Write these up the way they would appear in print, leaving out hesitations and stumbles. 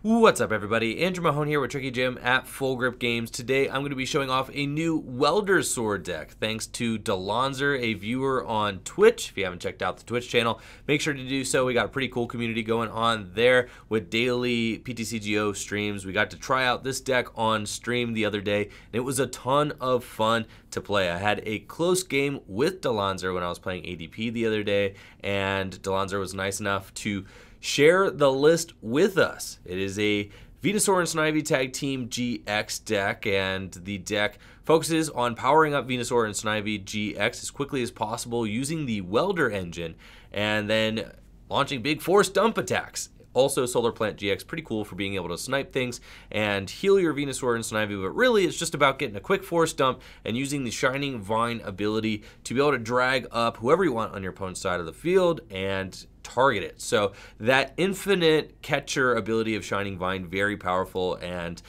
What's up, everybody? Andrew Mahone here with Tricky Jim at Full Grip Games. Today I'm going to be showing off a new Weldersaur deck thanks to Dillonzer, a viewer on Twitch. If you haven't checked out the Twitch channel, make sure to do so. We got a pretty cool community going on there with daily PTCGO streams. We got to try out this deck on stream the other day, and it was a ton of fun to play. I had a close game with Dillonzer when I was playing ADP the other day, and Dillonzer was nice enough to share the list with us. It is a Venusaur and Snivy Tag Team GX deck, and the deck focuses on powering up Venusaur and Snivy-GX as quickly as possible using the Welder engine, and then launching big force dump attacks. Also, Solar Plant GX, pretty cool for being able to snipe things and heal your Venusaur and Snivy, but really it's just about getting a quick force dump and using the Shining Vine ability to be able to drag up whoever you want on your opponent's side of the field and target it. So that infinite catcher ability of Shining Vine, very powerful, and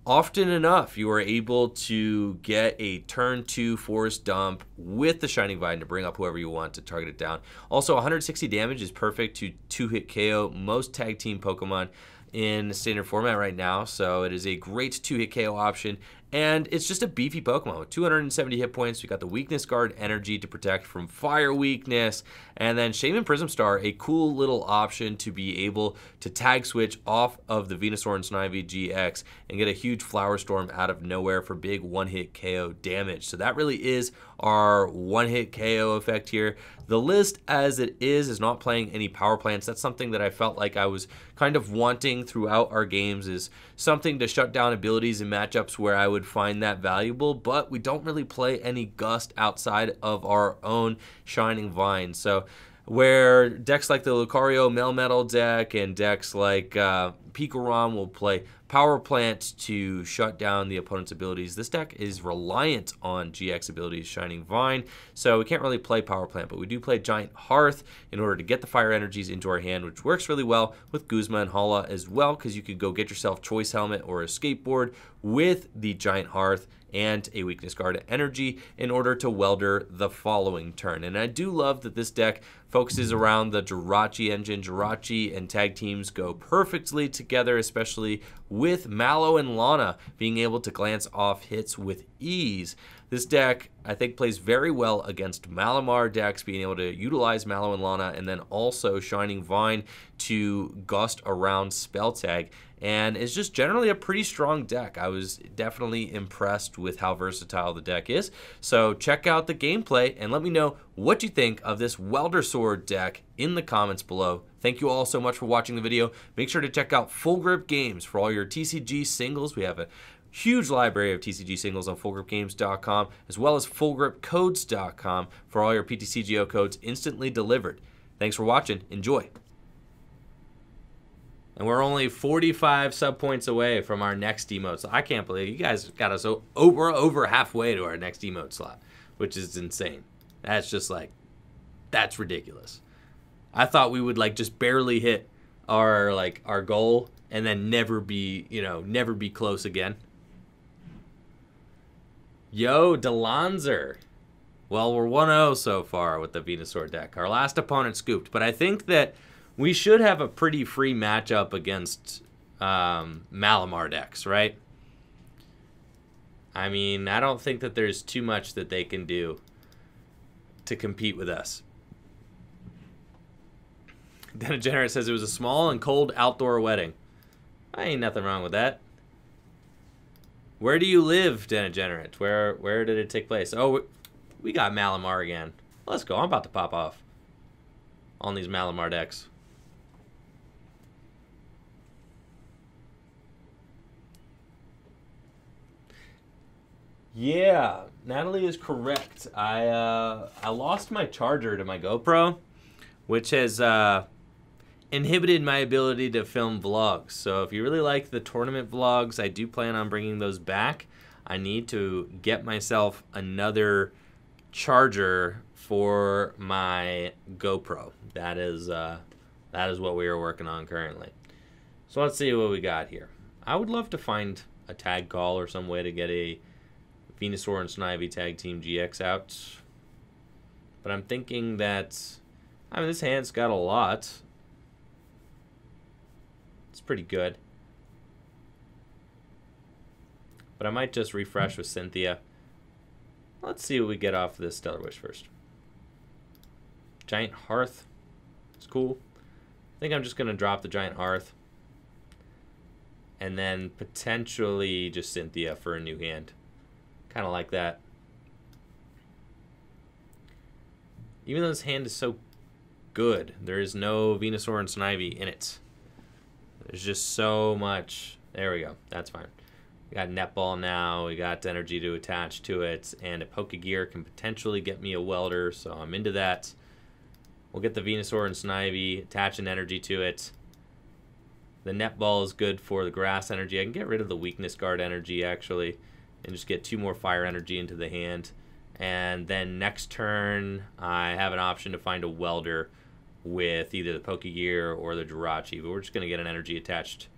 often enough, you are able to get a turn 2 force dump with the Shining Vine to bring up whoever you want to target it down. Also, 160 damage is perfect to 2-hit KO most tag team Pokemon in standard format right now, so it is a great 2-hit KO option, and it's just a beefy Pokemon with 270 hit points. We got the Weakness Guard energy to protect from fire weakness, and then Shaymin Prism Star, a cool little option to be able to tag switch off of the Venusaur and Snivy-GX and get a huge Flower Storm out of nowhere for big one-hit KO damage. So that really is our one-hit KO effect here. The list as it is not playing any power plants. That's something that I felt like I was kind of wanting throughout our games, is something to shut down abilities in matchups where I would find that valuable, but we don't really play any Gust outside of our own Shining Vine. So where decks like the Lucario Melmetal deck and decks like Pikarom will play Power Plant to shut down the opponent's abilities, this deck is reliant on GX abilities, Shining Vine, so we can't really play Power Plant, but we do play Giant Hearth in order to get the fire energies into our hand, which works really well with Guzma Hala as well, because you could go get yourself Choice Helmet or Escape Board with the Giant Hearth and a Weakness Guard energy in order to Welder the following turn. And I do love that this deck focuses around the Jirachi engine. Jirachi and tag teams go perfectly together, especially with Mallow and Lana being able to glance off hits with ease. This deck, I think, plays very well against Malamar decks, being able to utilize Mallow and Lana, and then also Shining Vine to gust around Spell Tag, and it's just generally a pretty strong deck. I was definitely impressed with how versatile the deck is. So check out the gameplay and let me know what you think of this Weldersaur deck in the comments below. Thank you all so much for watching the video. Make sure to check out Full Grip Games for all your TCG singles. We have a huge library of TCG singles on fullgripgames.com, as well as fullgripcodes.com for all your PTCGO codes instantly delivered. Thanks for watching. Enjoy. And we're only 45 sub points away from our next emote. So I can't believe you guys got us over halfway to our next emote slot, which is insane. That's just like, that's ridiculous. I thought we would like just barely hit our goal and then never be, never be close again. Yo, Dillonzer. Well, we're 1-0 so far with the Venusaur deck. Our last opponent scooped, but I think that we should have a pretty free matchup against Malamar decks, right? I mean, I don't think that there's too much that they can do to compete with us. Dedenne-GX says it was a small and cold outdoor wedding. I ain't nothing wrong with that. Where do you live, Dedenne-GX? Where did it take place? Oh, we got Malamar again. Let's go. I'm about to pop off on these Malamar decks. Yeah, Natalie is correct. I lost my charger to my GoPro, which has inhibited my ability to film vlogs. So if you really like the tournament vlogs, I do plan on bringing those back. I need to get myself another charger for my GoPro. That is what we are working on currently. So let's see what we got here. I would love to find a tag call or some way to get a Venusaur and Snivy Tag Team GX out. But I'm thinking that, I mean, this hand's got a lot. It's pretty good. but I might just refresh with Cynthia. Let's see what we get off of this Stellar Wish first. Giant Hearth. It's cool. I think I'm just going to drop the Giant Hearth. And then potentially just Cynthia for a new hand. Kind of like that. Even though this hand is so good, there is no Venusaur and Snivy in it. There's just so much. There we go. That's fine. We got Netball now. We got energy to attach to it. And a Pokégear can potentially get me a Welder, so I'm into that. We'll get the Venusaur and Snivy, attach an energy to it. The Netball is good for the grass energy. I can get rid of the weakness guard energy, actually, and just get 2 more fire energy into the hand. And then next turn, I have an option to find a Welder with either the Pokégear or the Jirachi. But we're just going to get an energy attached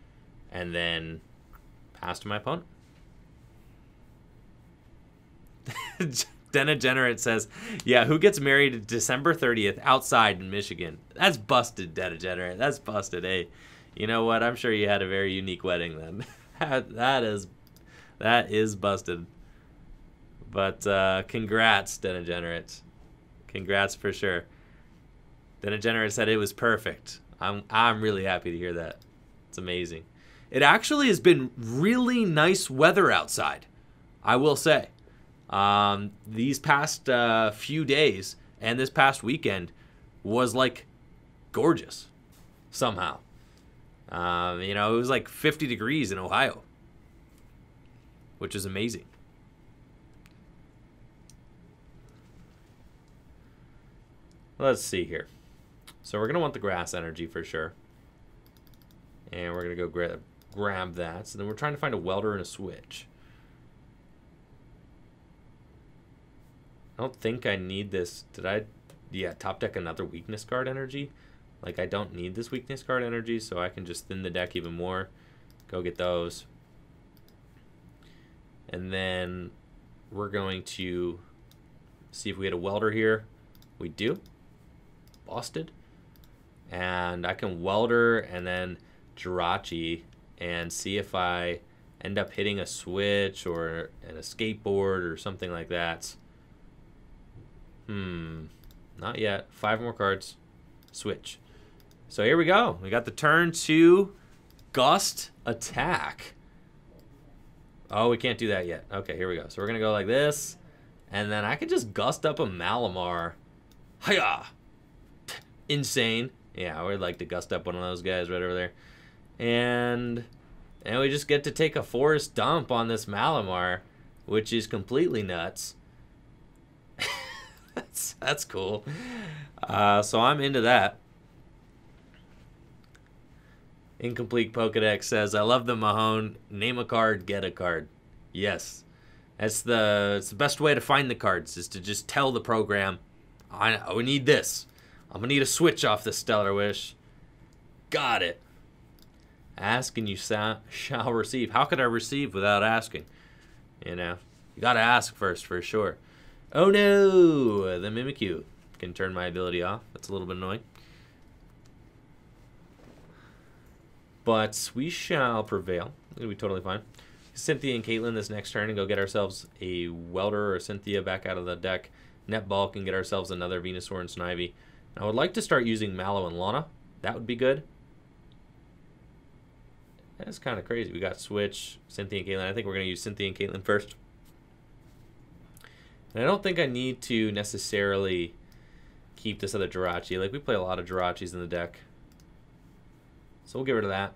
and then pass to my opponent. Dedenne-GX says, yeah, who gets married December 30th outside in Michigan? That's busted, Dedenne-GX. That's busted, hey. You know what? I'm sure you had a very unique wedding then. that is busted. But congrats, Dedenne-GX. Congrats for sure. Dedenne-GX said it was perfect. I'm really happy to hear that. It's amazing. It actually has been really nice weather outside, I will say. These past few days and this past weekend was like gorgeous somehow. You know, it was like 50 degrees in Ohio, which is amazing. Let's see here. So we're going to want the grass energy for sure. And we're going to go grab that. So then we're trying to find a Welder and a Switch. I don't think I need this. Did I? Yeah, top deck another weakness guard energy. Like, I don't need this weakness guard energy, so I can just thin the deck even more. Go get those. And then we're going to see if we get a Welder here. We do. Busted. And I can Welder and then Jirachi and see if I end up hitting a Switch or an Escape Board or something like that. Not yet. 5 more cards. Switch. So here we go. We got the turn 2 Gust attack. Oh, we can't do that yet. Okay, here we go. So we're going to go like this. And then I could just Gust up a Malamar. Hiya! Insane. Yeah, I would like to Gust up one of those guys right over there. And we just get to take a forest dump on this Malamar, which is completely nuts. That's cool. So I'm into that. Incomplete Pokedex says, I love the Mahone. Name a card, get a card. Yes. It's the best way to find the cards, is to just tell the program, we need this. I'm going to need a Switch off this Stellar Wish. Got it. Ask and you shall receive. How could I receive without asking? You know, you got to ask first for sure. Oh no, the Mimikyu can turn my ability off. That's a little bit annoying. But we shall prevail. It'll be totally fine. Cynthia and Caitlin this next turn and go get ourselves a Welder or Cynthia back out of the deck. Netball can get ourselves another Venusaur and Snivy. I would like to start using Mallow and Lana. That would be good. That's kind of crazy. We got Switch, Cynthia and Caitlin. I think we're going to use Cynthia and Caitlin first. And I don't think I need to necessarily keep this other Jirachi. Like, we play a lot of Jirachis in the deck. So we'll get rid of that.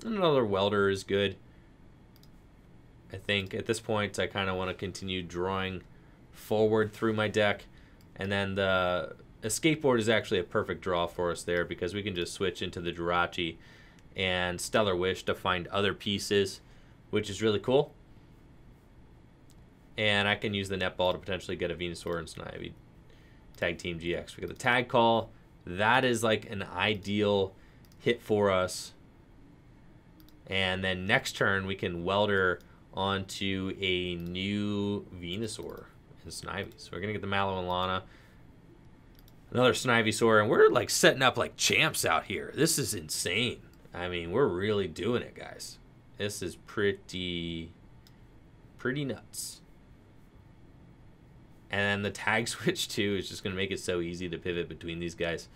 And another Welder is good. I think at this point I kind of want to continue drawing forward through my deck. And then the Escape Board is actually a perfect draw for us there, because we can just switch into the Jirachi and Stellar Wish to find other pieces, which is really cool. And I can use the Netball to potentially get a Venusaur and Snivy Tag Team GX. We got the Tag Call. That is like an ideal hit for us. And then next turn we can Welder onto a new Venusaur and Snivy. So we're going to get the Mallow and Lana. Another Snivysaur. And we're like setting up like champs out here. This is insane. I mean, we're really doing it, guys. This is pretty nuts. And then the Tag Switch too is just going to make it so easy to pivot between these guys.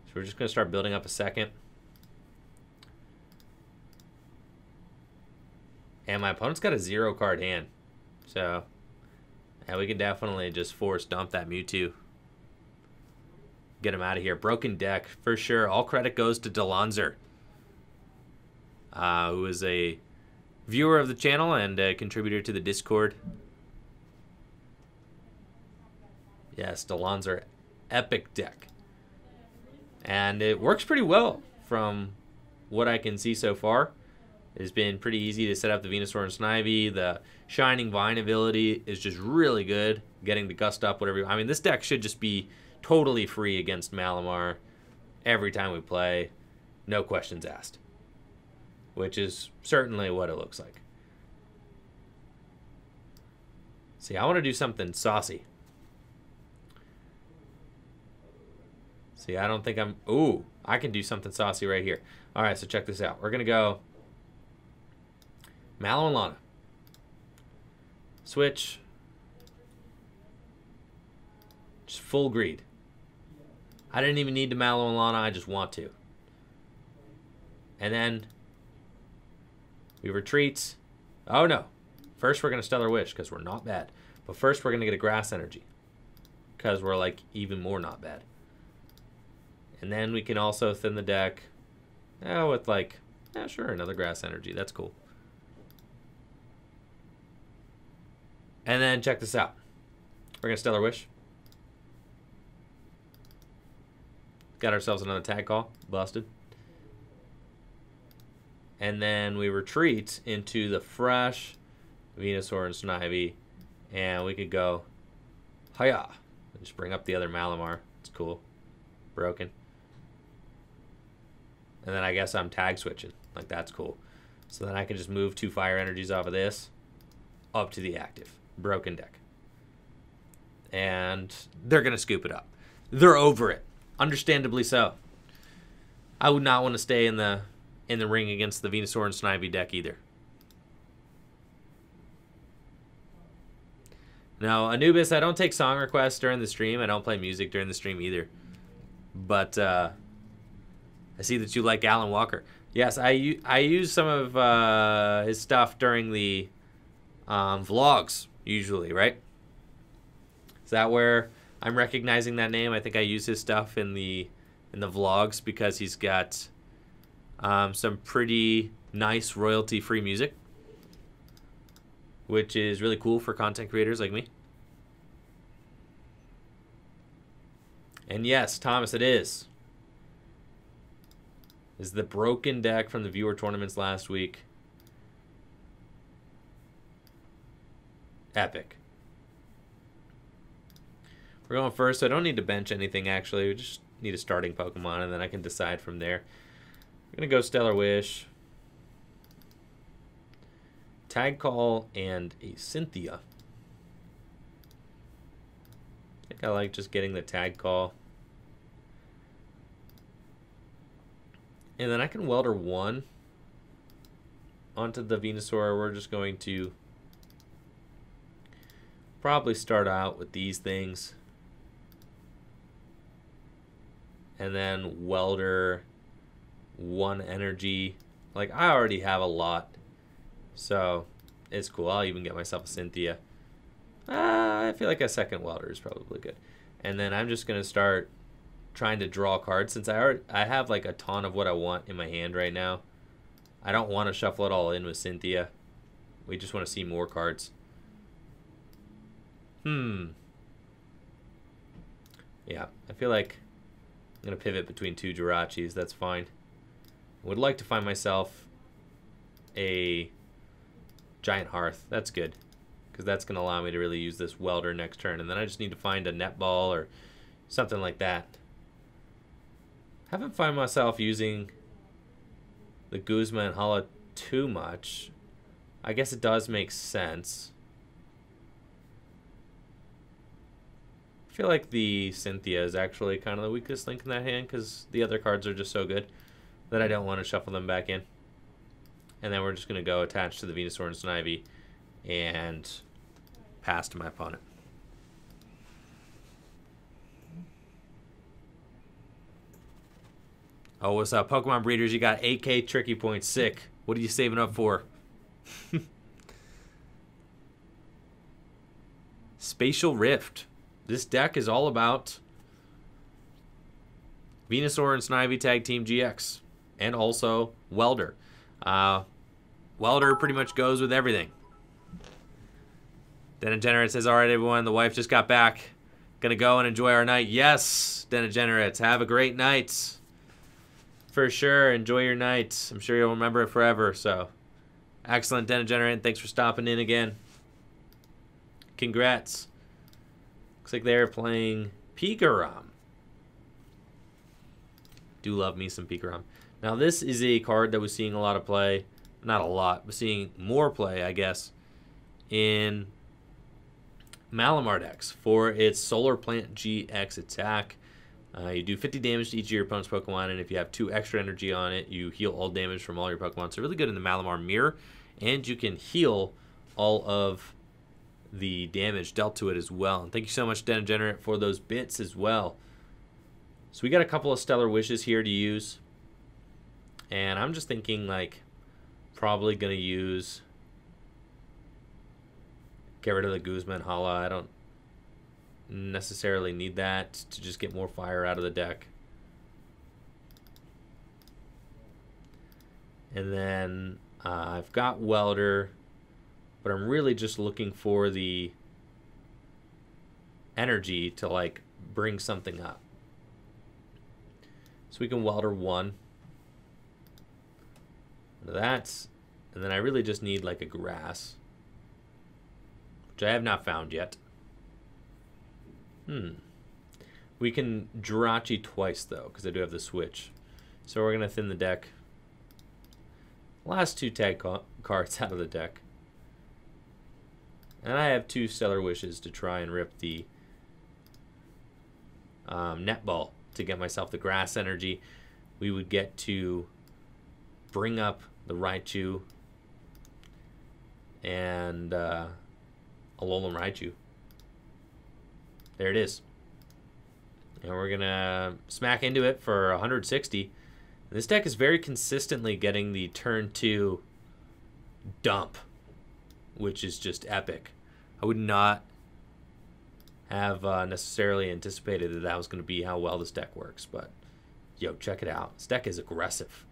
So we're just going to start building up a second. And my opponent's got a 0 card hand. So, yeah, we can definitely just force dump that Mewtwo. Get him out of here. Broken deck, for sure. All credit goes to Dillonzer, who is a viewer of the channel and a contributor to the Discord. Yes, Dillonzer, epic deck. And it works pretty well from what I can see so far. It's been pretty easy to set up the Venusaur and Snivy. The Shining Vine ability is just really good. Getting to gust up whatever. I mean, this deck should just be totally free against Malamar every time we play. No questions asked. Which is certainly what it looks like. See, I want to do something saucy. See, I don't think I'm... Ooh, I can do something saucy right here. All right, so check this out. We're going to go Mallow Lana. Switch. Just full greed. I didn't even need to Mallow Lana. I just want to. And then we retreat. Oh, no. First, we're going to Stellar Wish because we're not bad. But first, we're going to get a Grass Energy because we're, like, even more not bad. And then we can also thin the deck with, like, yeah, sure, another Grass Energy. That's cool. And then check this out. We're going to Stellar Wish. Got ourselves another Tag Call. Busted. And then we retreat into the fresh Venusaur and Snivy. And we could go hiya. Just bring up the other Malamar. It's cool. Broken. And then I guess I'm tag switching. Like, that's cool. So then I can just move 2 fire energies off of this up to the active. Broken deck. And they're going to scoop it up. They're over it. Understandably so. I would not want to stay in the ring against the Venusaur and Snivy deck either. Now, Anubis, I don't take song requests during the stream. I don't play music during the stream either. But I see that you like Alan Walker. Yes, I use some of his stuff during the vlogs, usually, right? Is that where I'm recognizing that name? I think I use his stuff in the vlogs because he's got some pretty nice royalty-free music, which is really cool for content creators like me. And yes, Thomas, it is. This is the broken deck from the viewer tournaments last week. Epic. We're going first, so I don't need to bench anything, actually. We just need a starting Pokemon, and then I can decide from there. We're going to go Stellar Wish, Tag Call, and a Cynthia. I think I like just getting the Tag Call. And then I can Welder 1 onto the Venusaur. We're just going to probably start out with these things. And then Welder 1 energy. Like, I already have a lot. So, it's cool. I'll even get myself a Cynthia. I feel like a second Welder is probably good. And then I'm just going to start trying to draw cards since I have like a ton of what I want in my hand right now. I don't want to shuffle it all in with Cynthia. We just want to see more cards. Yeah, I feel like I'm going to pivot between 2 Jirachis. That's fine. Would like to find myself a Giant Hearth. That's good, because that's going to allow me to really use this Welder next turn. And then I just need to find a Netball or something like that. Haven't found myself using the Guzma Hala too much. I guess it does make sense. I feel like the Cynthia is actually kind of the weakest link in that hand because the other cards are just so good that I don't want to shuffle them back in. And then we're just going to go attach to the Venusaur and Snivy and pass to my opponent. Oh, what's up, Pokemon breeders? You got 8K Tricky Points. Sick. What are you saving up for? Spatial Rift. This deck is all about Venusaur and Snivy Tag Team GX. And also Welder. Welder pretty much goes with everything. Dedenne-GX says, alright everyone, the wife just got back. Gonna go and enjoy our night. Yes, Dedenne-GX, have a great night. For sure, enjoy your night. I'm sure you'll remember it forever. So, excellent, Dedenne-GX. Thanks for stopping in again. Congrats. Looks like they're playing Pokémon. Do love me some Pokémon. Now, this is a card that was seeing a lot of play. Not a lot, but seeing more play, I guess, in Malamar decks for its Solar Plant GX attack. You do 50 damage to each of your opponent's Pokemon, and if you have 2 extra energy on it, you heal all damage from all your Pokemon. So really good in the Malamar mirror, and you can heal all of the damage dealt to it as well. And thank you so much, Dedenne-GX, for those bits as well. So we got a couple of Stellar Wishes here to use, and I'm just thinking like probably gonna use get rid of the Guzma Hala. I don't necessarily need that to just get more fire out of the deck. And then I've got Welder, but I'm really just looking for the energy to like bring something up. So we can Welder 1. That's, and then I really just need like a grass, which I have not found yet. We can Jirachi twice, though, because I do have the switch. So we're going to thin the deck. Last 2 tag cards out of the deck. And I have 2 Stellar Wishes to try and rip the netball to get myself the grass energy. We would get to bring up the Raichu and Alolan Raichu. There it is. And we're going to smack into it for 160. This deck is very consistently getting the turn 2 dump, which is just epic. I would not have necessarily anticipated that that was going to be how well this deck works, but yo, check it out. This deck is aggressive.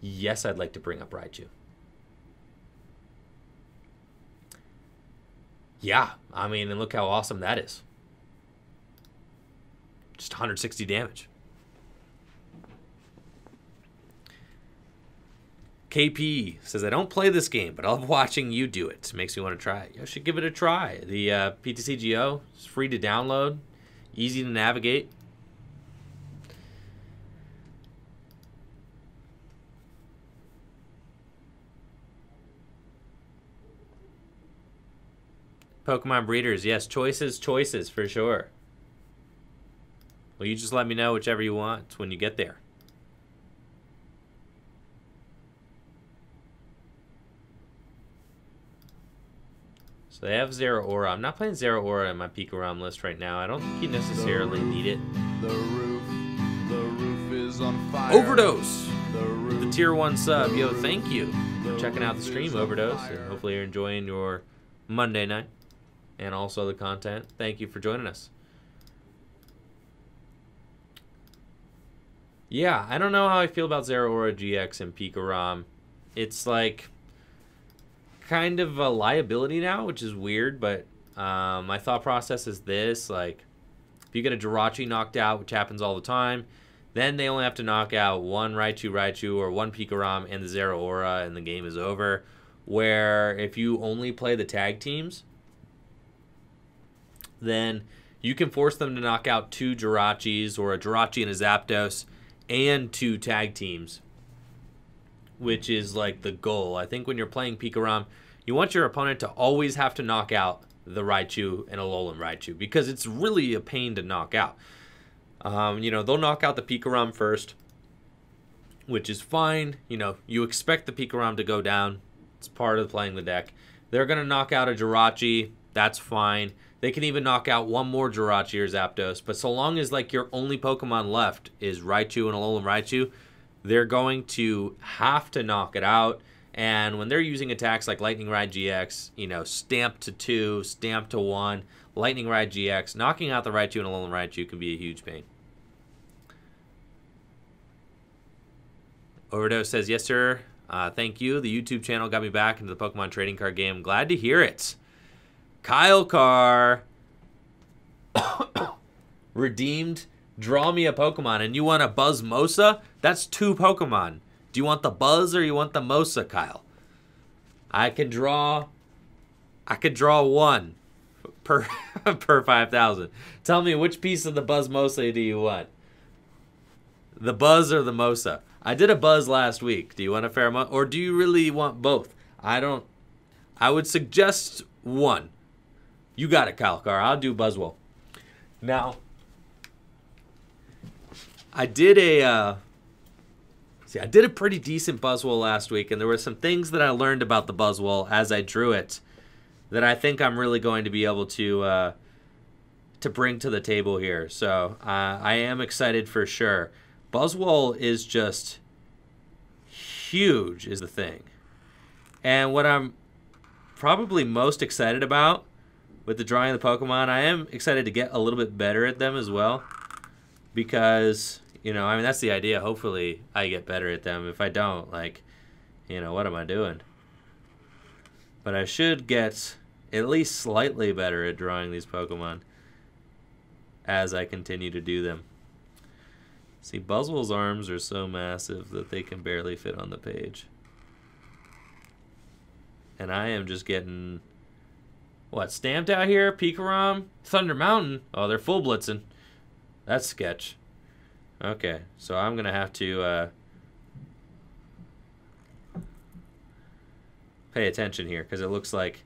Yes, I'd like to bring up Raichu. Yeah, I mean, and look how awesome that is. Just 160 damage. KP says, I don't play this game, but I love watching you do it. Makes me want to try it. You should give it a try. The PTCGO is free to download, easy to navigate. Pokemon breeders, yes, choices for sure. Well, you just let me know whichever you want when you get there. So they have Zeraora. I'm not playing Zeraora in my Pikarom list right now. I don't think you necessarily need it. The roof is on fire. Overdose! The tier 1 sub. Yo, thank you for checking out the stream, Overdose. And hopefully you're enjoying your Monday night and also the content. Thank you for joining us. Yeah, I don't know how I feel about Zeraora GX and Pikarom. It's like kind of a liability now, which is weird, but my thought process is this, like, if you get a Jirachi knocked out, which happens all the time, then they only have to knock out 1 Raichu or 1 Pikarom and the Zeraora, and the game is over. Where if you only play the tag teams, then you can force them to knock out 2 Jirachis or a Jirachi and a Zapdos and 2 tag teams, which is like the goal. I think when you're playing Pikarom, you want your opponent to always have to knock out the Raichu and Alolan Raichu, because it's really a pain to knock out. You know, they'll knock out the Pikarom first, which is fine. You know, you expect the Pikarom to go down. It's part of playing the deck. They're going to knock out a Jirachi. That's fine. They can even knock out one more Jirachi or Zapdos. But so long as, like, your only Pokemon left is Raichu and Alolan Raichu, they're going to have to knock it out. And when they're using attacks like Lightning Ride GX, you know, Stamp to 2, Stamp to 1, Lightning Ride GX, knocking out the Raichu and Alolan Raichu can be a huge pain. Overdose says, yes, sir. Thank you. The YouTube channel got me back into the Pokemon trading card game. Glad to hear it. Kyle Carr redeemed Draw Me a Pokemon. And you want a Buzzmosa? That's 2 Pokemon. Do you want the Buzz or you want the Mosa, Kyle? I could draw 1 per 5,000. Tell me, which piece of the Buzzmosa do you want? The Buzz or the Mosa? I did a Buzz last week. Do you want a Pheromone? Or do you really want both? I would suggest 1. You got it, Kyle Carr. I'll do Buzzwole. Now, I did a pretty decent Buzzwole last week, and there were some things that I learned about the Buzzwole as I drew it that I think I'm really going to be able to bring to the table here. So I am excited for sure. Buzzwole is just huge is the thing. And what I'm probably most excited about with the drawing of the Pokemon, I am excited to get a little bit better at them as well. Because, you know, I mean, that's the idea. Hopefully I get better at them. If I don't, like, you know, what am I doing? But I should get at least slightly better at drawing these Pokemon as I continue to do them. See, Buzzwole's arms are so massive that they can barely fit on the page. And I am just getting, what, stamped out here? Pikarom? Thunder Mountain? Oh, they're full blitzing. That's sketch. Okay, so I'm going to have to pay attention here because it looks like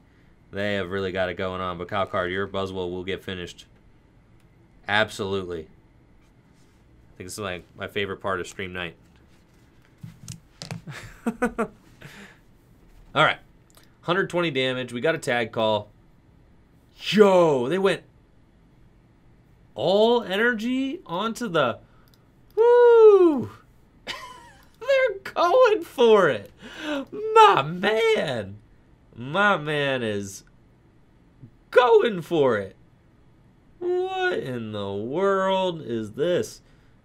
they have really got it going on. But Kyle Card, your Buzzwole will get finished. Absolutely. I think this is like my favorite part of stream night. All right. 120 damage. We got a tag call. Yo, they went all energy onto the... Woo! They're going for it. My man. My man is going for it. What in the world is this?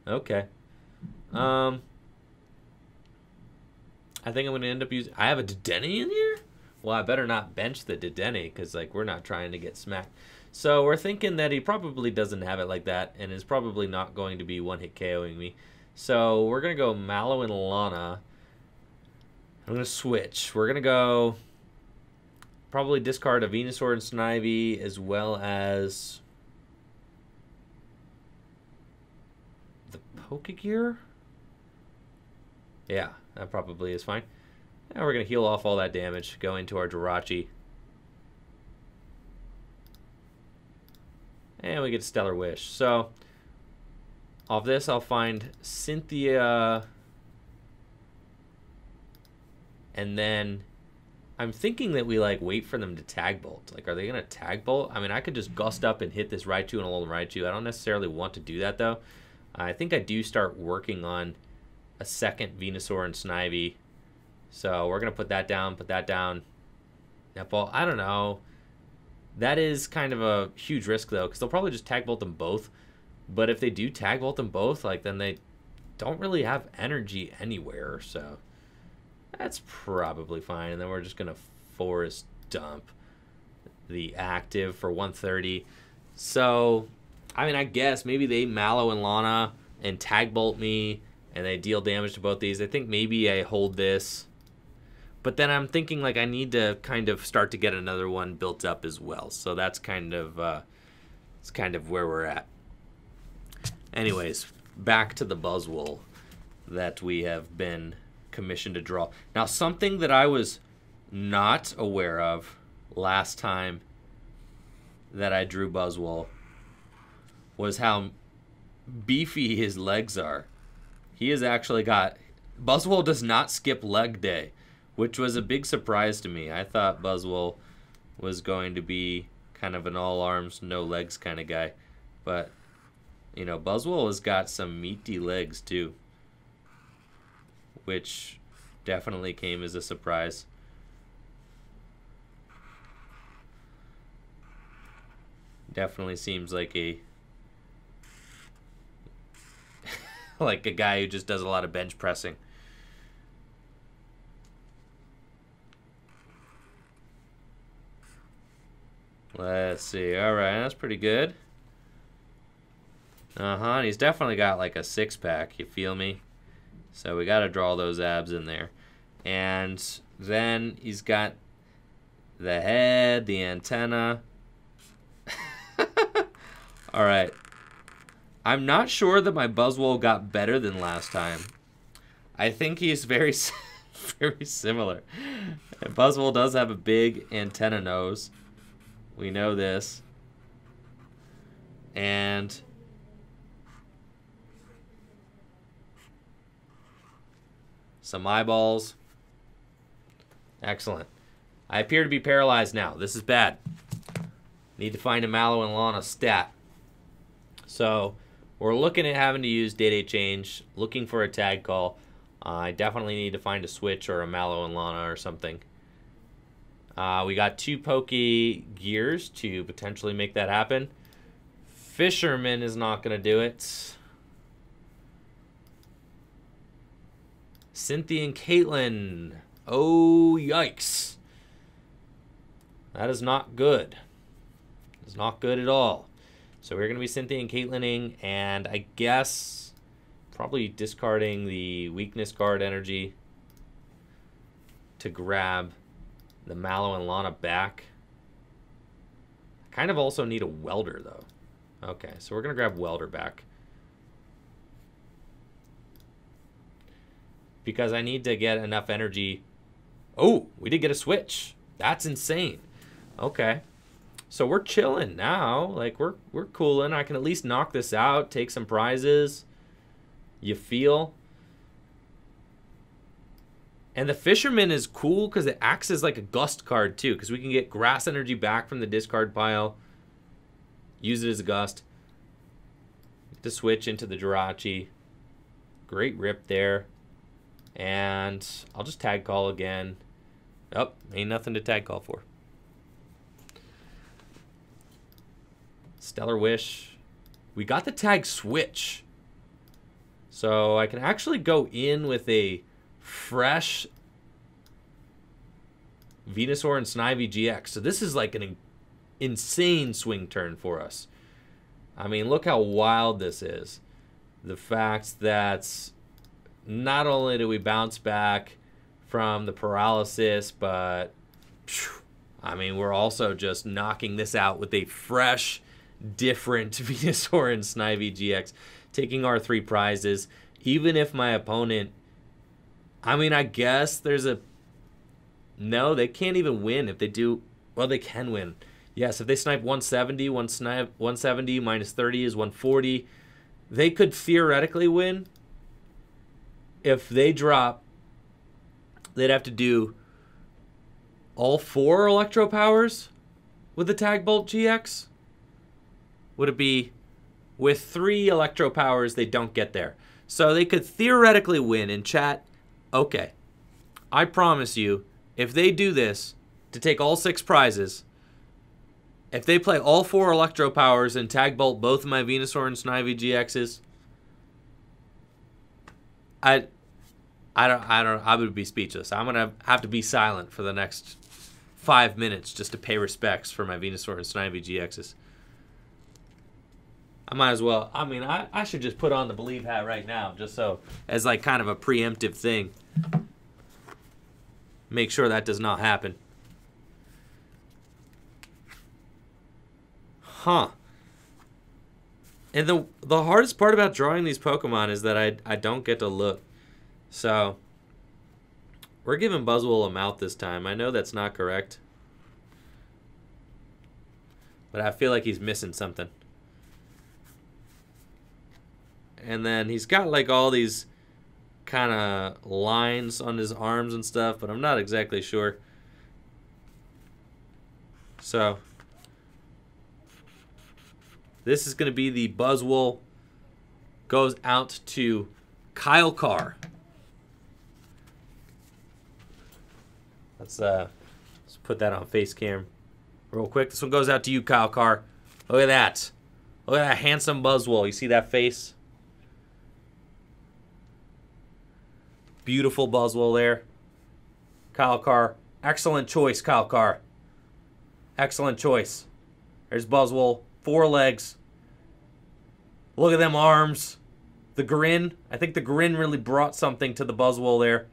Okay. I think I'm going to end up using... I have a Dedenne in here? Well, I better not bench the Dedenne because, like, we're not trying to get smacked. So we're thinking that he probably doesn't have it like that and is probably not going to be one-hit KOing me. So we're going to go Mallow and Lana. I'm going to switch. We're going to go probably discard a Venusaur and Snivy as well as the Pokégear. Yeah, that probably is fine. Now we're going to heal off all that damage, go into our Jirachi. And we get Stellar Wish. So, off this, I'll find Cynthia. And then, I'm thinking that we, like, wait for them to Tag Bolt. Like, are they going to Tag Bolt? I mean, I could just gust up and hit this Raichu and Alolan Raichu. I don't necessarily want to do that, though. I think I do start working on a second Venusaur and Snivy. So, we're going to put that down, That ball, I don't know. That is kind of a huge risk, though, because they'll probably just Tag Bolt them both. But if they do Tag Bolt them both, like, then they don't really have energy anywhere. So that's probably fine. And then we're just going to Forest Dump the active for 130. So, I mean, I guess maybe they Mallow and Lana and Tag Bolt me, and they deal damage to both these. I think maybe I hold this. But then I'm thinking, like, I need to kind of start to get another one built up as well. So that's kind of where we're at. Anyways, back to the Buzzwole that we have been commissioned to draw. Now, something that I was not aware of last time that I drew Buzzwole was how beefy his legs are. He has actually got Buzzwole does not skip leg day, which was a big surprise to me. I thought Buzzwole was going to be kind of an all arms, no legs kind of guy. But, you know, Buzzwole has got some meaty legs too, which definitely came as a surprise. Definitely seems like a like a guy who just does a lot of bench pressing. Let's see. All right, that's pretty good. And he's definitely got like a six-pack, you feel me? So we got to draw those abs in there. And then he's got the head, the antenna. All right. I'm not sure that my Buzzwole got better than last time. I think he's very, very similar. And Buzzwole does have a big antenna nose. We know this. And some eyeballs. Excellent. I appear to be paralyzed now. This is bad. Need to find a Mallow Lana stat. So we're looking at having to use data change, looking for a tag call. I definitely need to find a switch or a Mallow Lana or something. We got 2 Pokégears to potentially make that happen. Fisherman is not going to do it. Cynthia Caitlin. Oh, yikes. That is not good. It's not good at all. So we're going to be Cynthia Caitlining, and I guess probably discarding the weakness card energy to grab the Mallow and Lana back. I kind of also need a Welder, though. Okay, so we're going to grab Welder back. Because I need to get enough energy. Oh, we did get a switch. That's insane. Okay. So we're chilling now. Like, we're cooling. I can at least knock this out, take some prizes. You feel? And the Fisherman is cool because it acts as like a gust card too, because we can get grass energy back from the discard pile, use it as a gust, to switch into the Jirachi. Great rip there. And I'll just tag call again. Oh, ain't nothing to tag call for. Stellar Wish. We got the tag switch. So I can actually go in with a fresh Venusaur and Snivy-GX. So this is like an insane swing turn for us. I mean, look how wild this is. The fact that not only do we bounce back from the paralysis, but I mean, we're also just knocking this out with a fresh, different Venusaur and Snivy-GX, taking our 3 prizes. Even if my opponent, I mean, I guess there's a, no, they can't even win if they do, well, they can win. Yes, if they snipe 170, 170 minus 30 is 140. They could theoretically win. If they drop, they'd have to do all 4 Electro Powers with the Tag Bolt GX. Would it be with 3 Electro Powers, they don't get there. So they could theoretically win. In chat, okay, I promise you, if they do this to take all 6 prizes, if they play all 4 Electro Powers and Tag Bolt both of my Venusaur and Snivy-GXs, I would be speechless. I'm gonna have to be silent for the next 5 minutes just to pay respects for my Venusaur and Snivy-GXs. I might as well. I mean, I should just put on the believe hat right now, just so as like kind of a preemptive thing. Make sure that does not happen. Huh. And the hardest part about drawing these Pokemon is that I don't get to look. So, we're giving Buzzwole a mouth this time. I know that's not correct. But I feel like he's missing something. And then he's got like all these kind of lines on his arms and stuff, but I'm not exactly sure. So this is going to be the Buzzwole. Goes out to Kyle Carr. Let's put that on face cam real quick. This one goes out to you, Kyle Carr. Look at that. Look at that handsome Buzzwole. You see that face? Beautiful Buzzwole there. Kyle Carr. Excellent choice, Kyle Carr. Excellent choice. There's Buzzwole. 4 legs. Look at them arms. The grin. I think the grin really brought something to the Buzzwole there.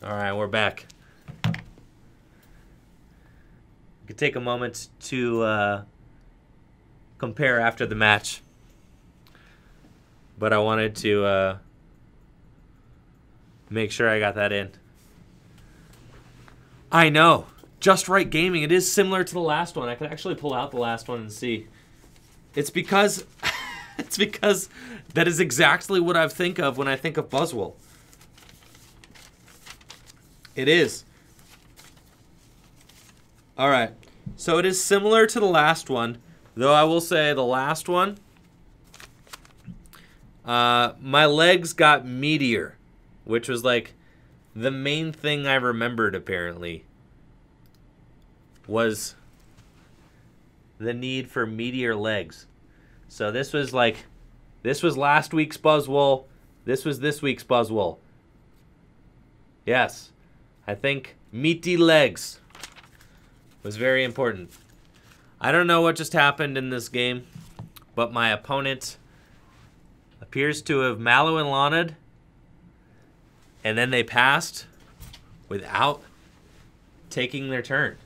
All right, we're back. We could take a moment to compare after the match. But I wanted to make sure I got that in. I know. Just Right Gaming. It is similar to the last one. I could actually pull out the last one and see. It's because it's because that is exactly what I think of when I think of Buzzwole. It is. All right. So it is similar to the last one, though I will say the last one, my legs got meatier, which was like the main thing I remembered apparently was the need for meatier legs. So this was last week's Buzzwole. This was this week's Buzzwole. Yes. I think meaty legs was very important. I don't know what just happened in this game, but my opponent appears to have Mallow and Lana'd, and then they passed without taking their turn.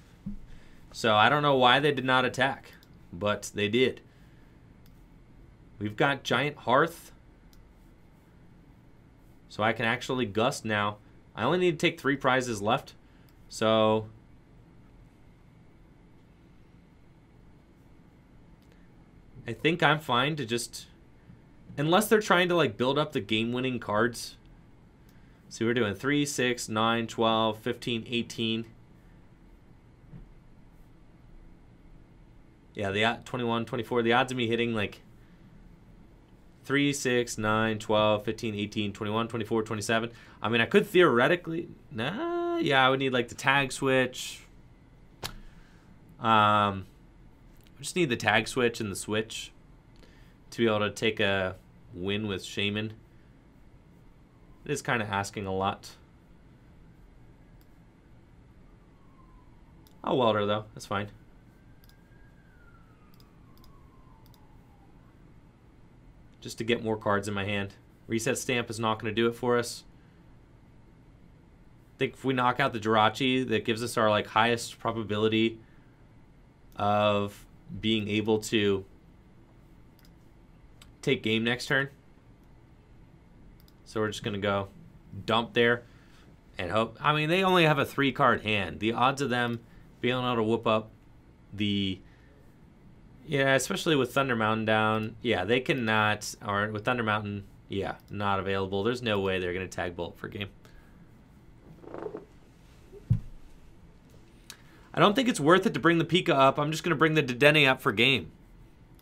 So I don't know why they did not attack, but they did. We've got Giant Hearth, so I can actually gust now. I only need to take 3 prizes left, so I think I'm fine to just, unless they're trying to like build up the game-winning cards. So we're doing 3, 6, 9, 12, 15, 18. Yeah, the 21, 24. The odds of me hitting like 3, 6, 9, 12, 15, 18, 21, 24, 27. I mean, I could theoretically... Nah, yeah, I would need like the Tag Switch. I just need the Tag Switch and the Switch to be able to take a win with Shaymin. It is kind of asking a lot. I'll Welder though, that's fine. Just to get more cards in my hand. Reset Stamp is not going to do it for us. I think if we knock out the Jirachi, that gives us our like highest probability of being able to take game next turn. So we're just going to go dump there and hope. I mean, they only have a 3-card hand. The odds of them being able to whoop up the... Yeah, especially with Thunder Mountain down. Yeah, they cannot. Or with Thunder Mountain, yeah, not available. There's no way they're going to tag Bolt for game. I don't think it's worth it to bring the Pika up. I'm just going to bring the Dedenne up for game.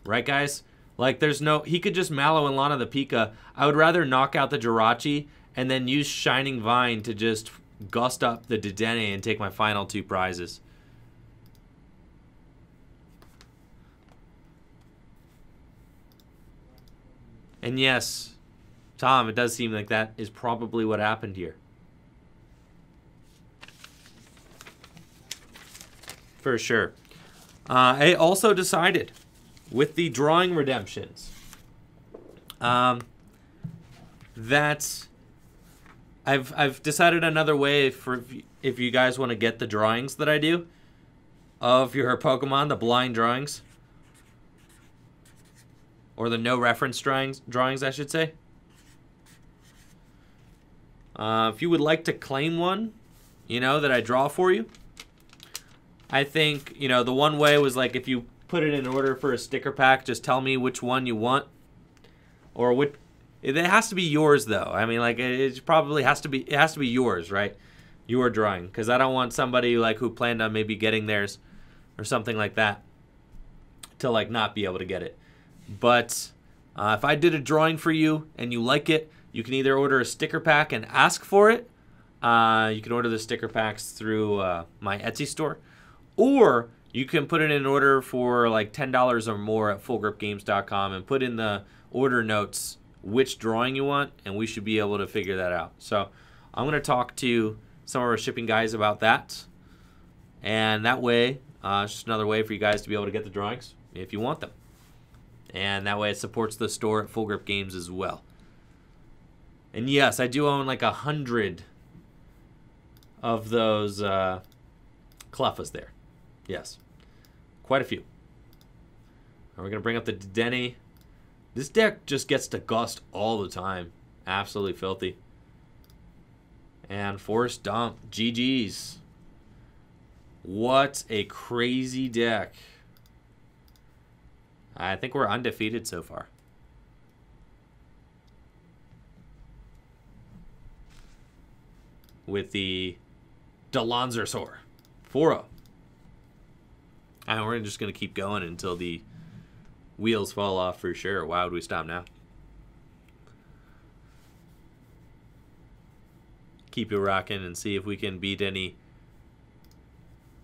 Right, guys? Like, there's no... He could just Mallow and Lana the Pika. I would rather knock out the Jirachi and then use Shining Vine to just gust up the Dedenne and take my final 2 prizes. And yes, Tom, it does seem like that is probably what happened here. For sure. I also decided with the drawing redemptions that I've decided another way for if you guys want to get the drawings that I do of your Pokemon, the blind drawings. Or the no reference drawings, I should say. If you would like to claim one, you know, that I draw for you. I think, you know, the one way was like if you put it in order for a sticker pack, just tell me which one you want. Or It has to be yours though. I mean, like it probably has to be. It has to be yours, right? Your drawing, because I don't want somebody like who planned on maybe getting theirs or something like that to like not be able to get it. But if I did a drawing for you and you like it, you can either order a sticker pack and ask for it. You can order the sticker packs through my Etsy store, or you can put it in order for like $10 or more at fullgripgames.com and put in the order notes which drawing you want, and we should be able to figure that out. So I'm going to talk to some of our shipping guys about that, and that way it's just another way for you guys to be able to get the drawings if you want them, and that way it supports the store at Full Grip Games as well. And yes, I do own like 100 of those Clefas there. Yes, quite a few. And we're gonna bring up the Dedenne. This deck just gets to gust all the time. Absolutely filthy. And Forest Dump. GG's. What a crazy deck. I think we're undefeated so far. With the Dillonzer 4-0. And we're just going to keep going until the wheels fall off for sure. Why would we stop now? Keep it rocking and see if we can beat any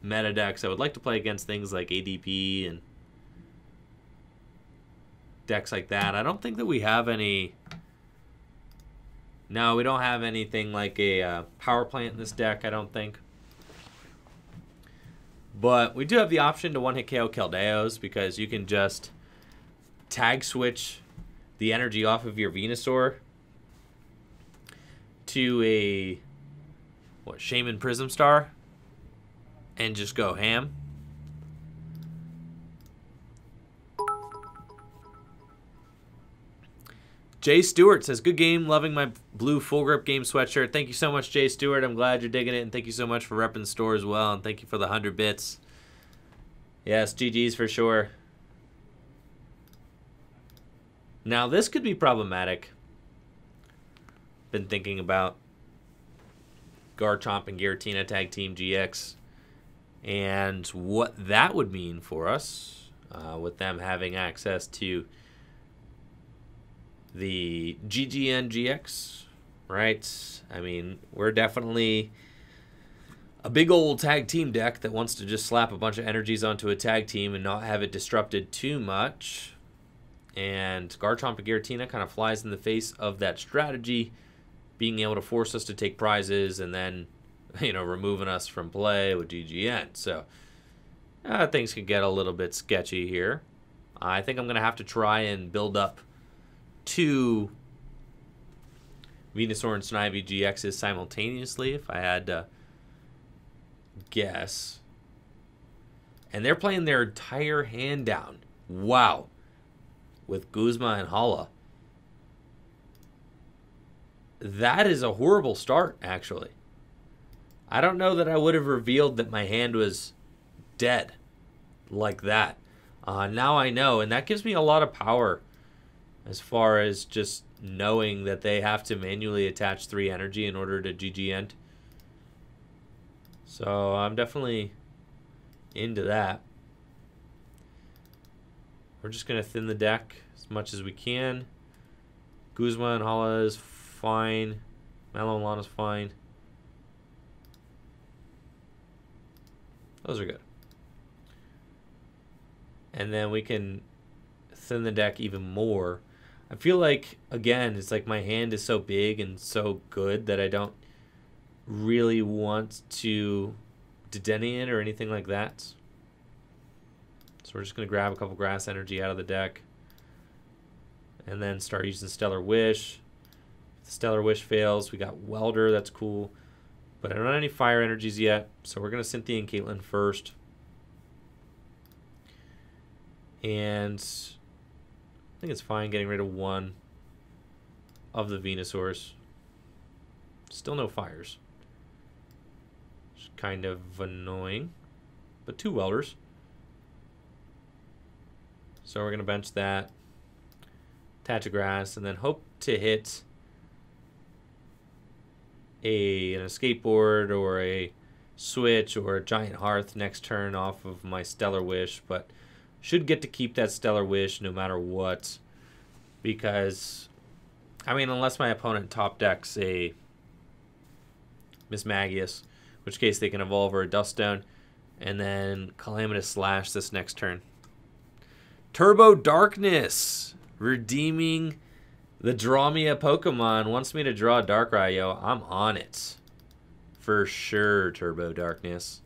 meta decks. I would like to play against things like ADP and decks like that. I don't think that we have any. No, we don't have anything like a power plant in this deck, I don't think. But we do have the option to one-hit KO Keldeos, because you can just tag switch the energy off of your Venusaur to a Shaymin Prism Star and just go ham. Jay Stewart says, good game, loving my blue Full Grip Game sweatshirt. Thank you so much, Jay Stewart. I'm glad you're digging it, and thank you so much for repping the store as well, and thank you for the 100 bits. Yes, GG's for sure. Now, this could be problematic. Been thinking about Garchomp and Giratina Tag Team GX and what that would mean for us with them having access to the GGN-GX, right? I mean, we're definitely a big old tag team deck that wants to just slap a bunch of energies onto a tag team and not have it disrupted too much. And Garchomp and Giratina kind of flies in the face of that strategy, being able to force us to take prizes and then, you know, removing us from play with GGN. So things can get a little bit sketchy here. I think I'm going to have to try and build up 2 Venusaur and Snivy-GXs simultaneously, if I had to guess. And they're playing their entire hand down. Wow. With Guzma and Hala. That is a horrible start, actually. I don't know that I would have revealed that my hand was dead like that. Now I know, and that gives me a lot of power as far as just knowing that they have to manually attach 3 energy in order to GGN. So I'm definitely into that. We're just going to thin the deck as much as we can. Guzma and Hala is fine. Mallow Lana is fine. Those are good. And then we can thin the deck even more. I feel like, again, it's like my hand is so big and so good that I don't really want to Dedenne it or anything like that. So we're just going to grab a couple grass energy out of the deck and then start using Stellar Wish. If the Stellar Wish fails, we got Welder, that's cool. But I don't have any fire energies yet, so we're going to Cynthia Caitlin first. And I think it's fine getting rid of 1 of the Venusaurs. Still no fires. It's kind of annoying. But 2 Welders. So we're going to bench that. Patch of grass, and then hope to hit an escape board or a switch or a giant hearth next turn off of my Stellar Wish, but should get to keep that Stellar Wish no matter what, because I mean, unless my opponent top decks a Mismagius, in which case they can evolve or a Duststone, and then Calamitous Slash this next turn. Turbo Darkness, redeeming the Draw Me a Pokemon. Wants me to draw a Darkrai, yo. I'm on it. For sure, Turbo Darkness.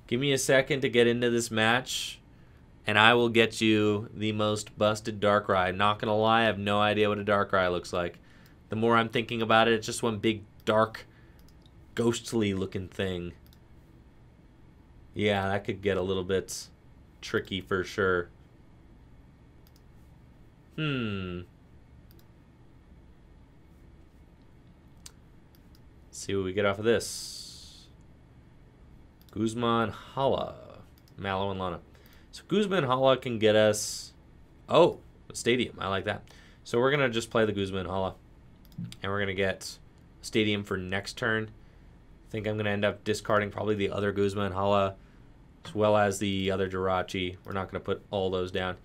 Give me a second to get into this match, and I will get you the most busted Darkrai. Not gonna lie, I have no idea what a Darkrai looks like. The more I'm thinking about it, it's just one big, dark, ghostly looking thing. Yeah, that could get a little bit tricky for sure. See what we get off of this. Guzma Hala, Mallow Lana. So Guzma Hala can get us, oh, a stadium. I like that. So we're gonna just play the Guzma Hala, and we're gonna get a stadium for next turn. I think I'm gonna end up discarding probably the other Guzma Hala, as well as the other Jirachi. We're not gonna put all those down.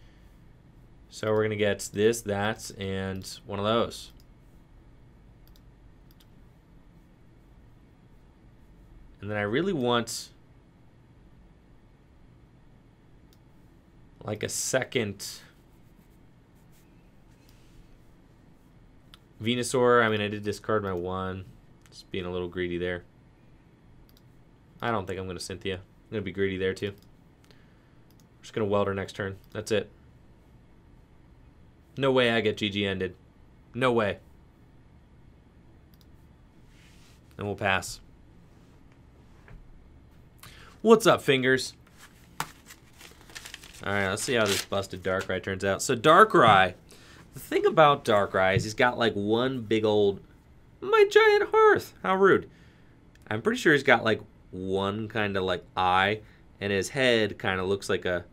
So we're gonna get this, that, and one of those. And then I really want like a second Venusaur. I mean, I did discard my one. Just being a little greedy there. I don't think I'm going to Cynthia. I'm going to be greedy there too. I'm just going to Welder next turn. That's it. No way I get GG ended. No way. And we'll pass. What's up, fingers? Alright, let's see how this busted Darkrai turns out. So Darkrai, the thing about Darkrai is he's got like one big old, my Giant Hearth. How rude. I'm pretty sure he's got like one kind of like eye, and his head kind of looks like a,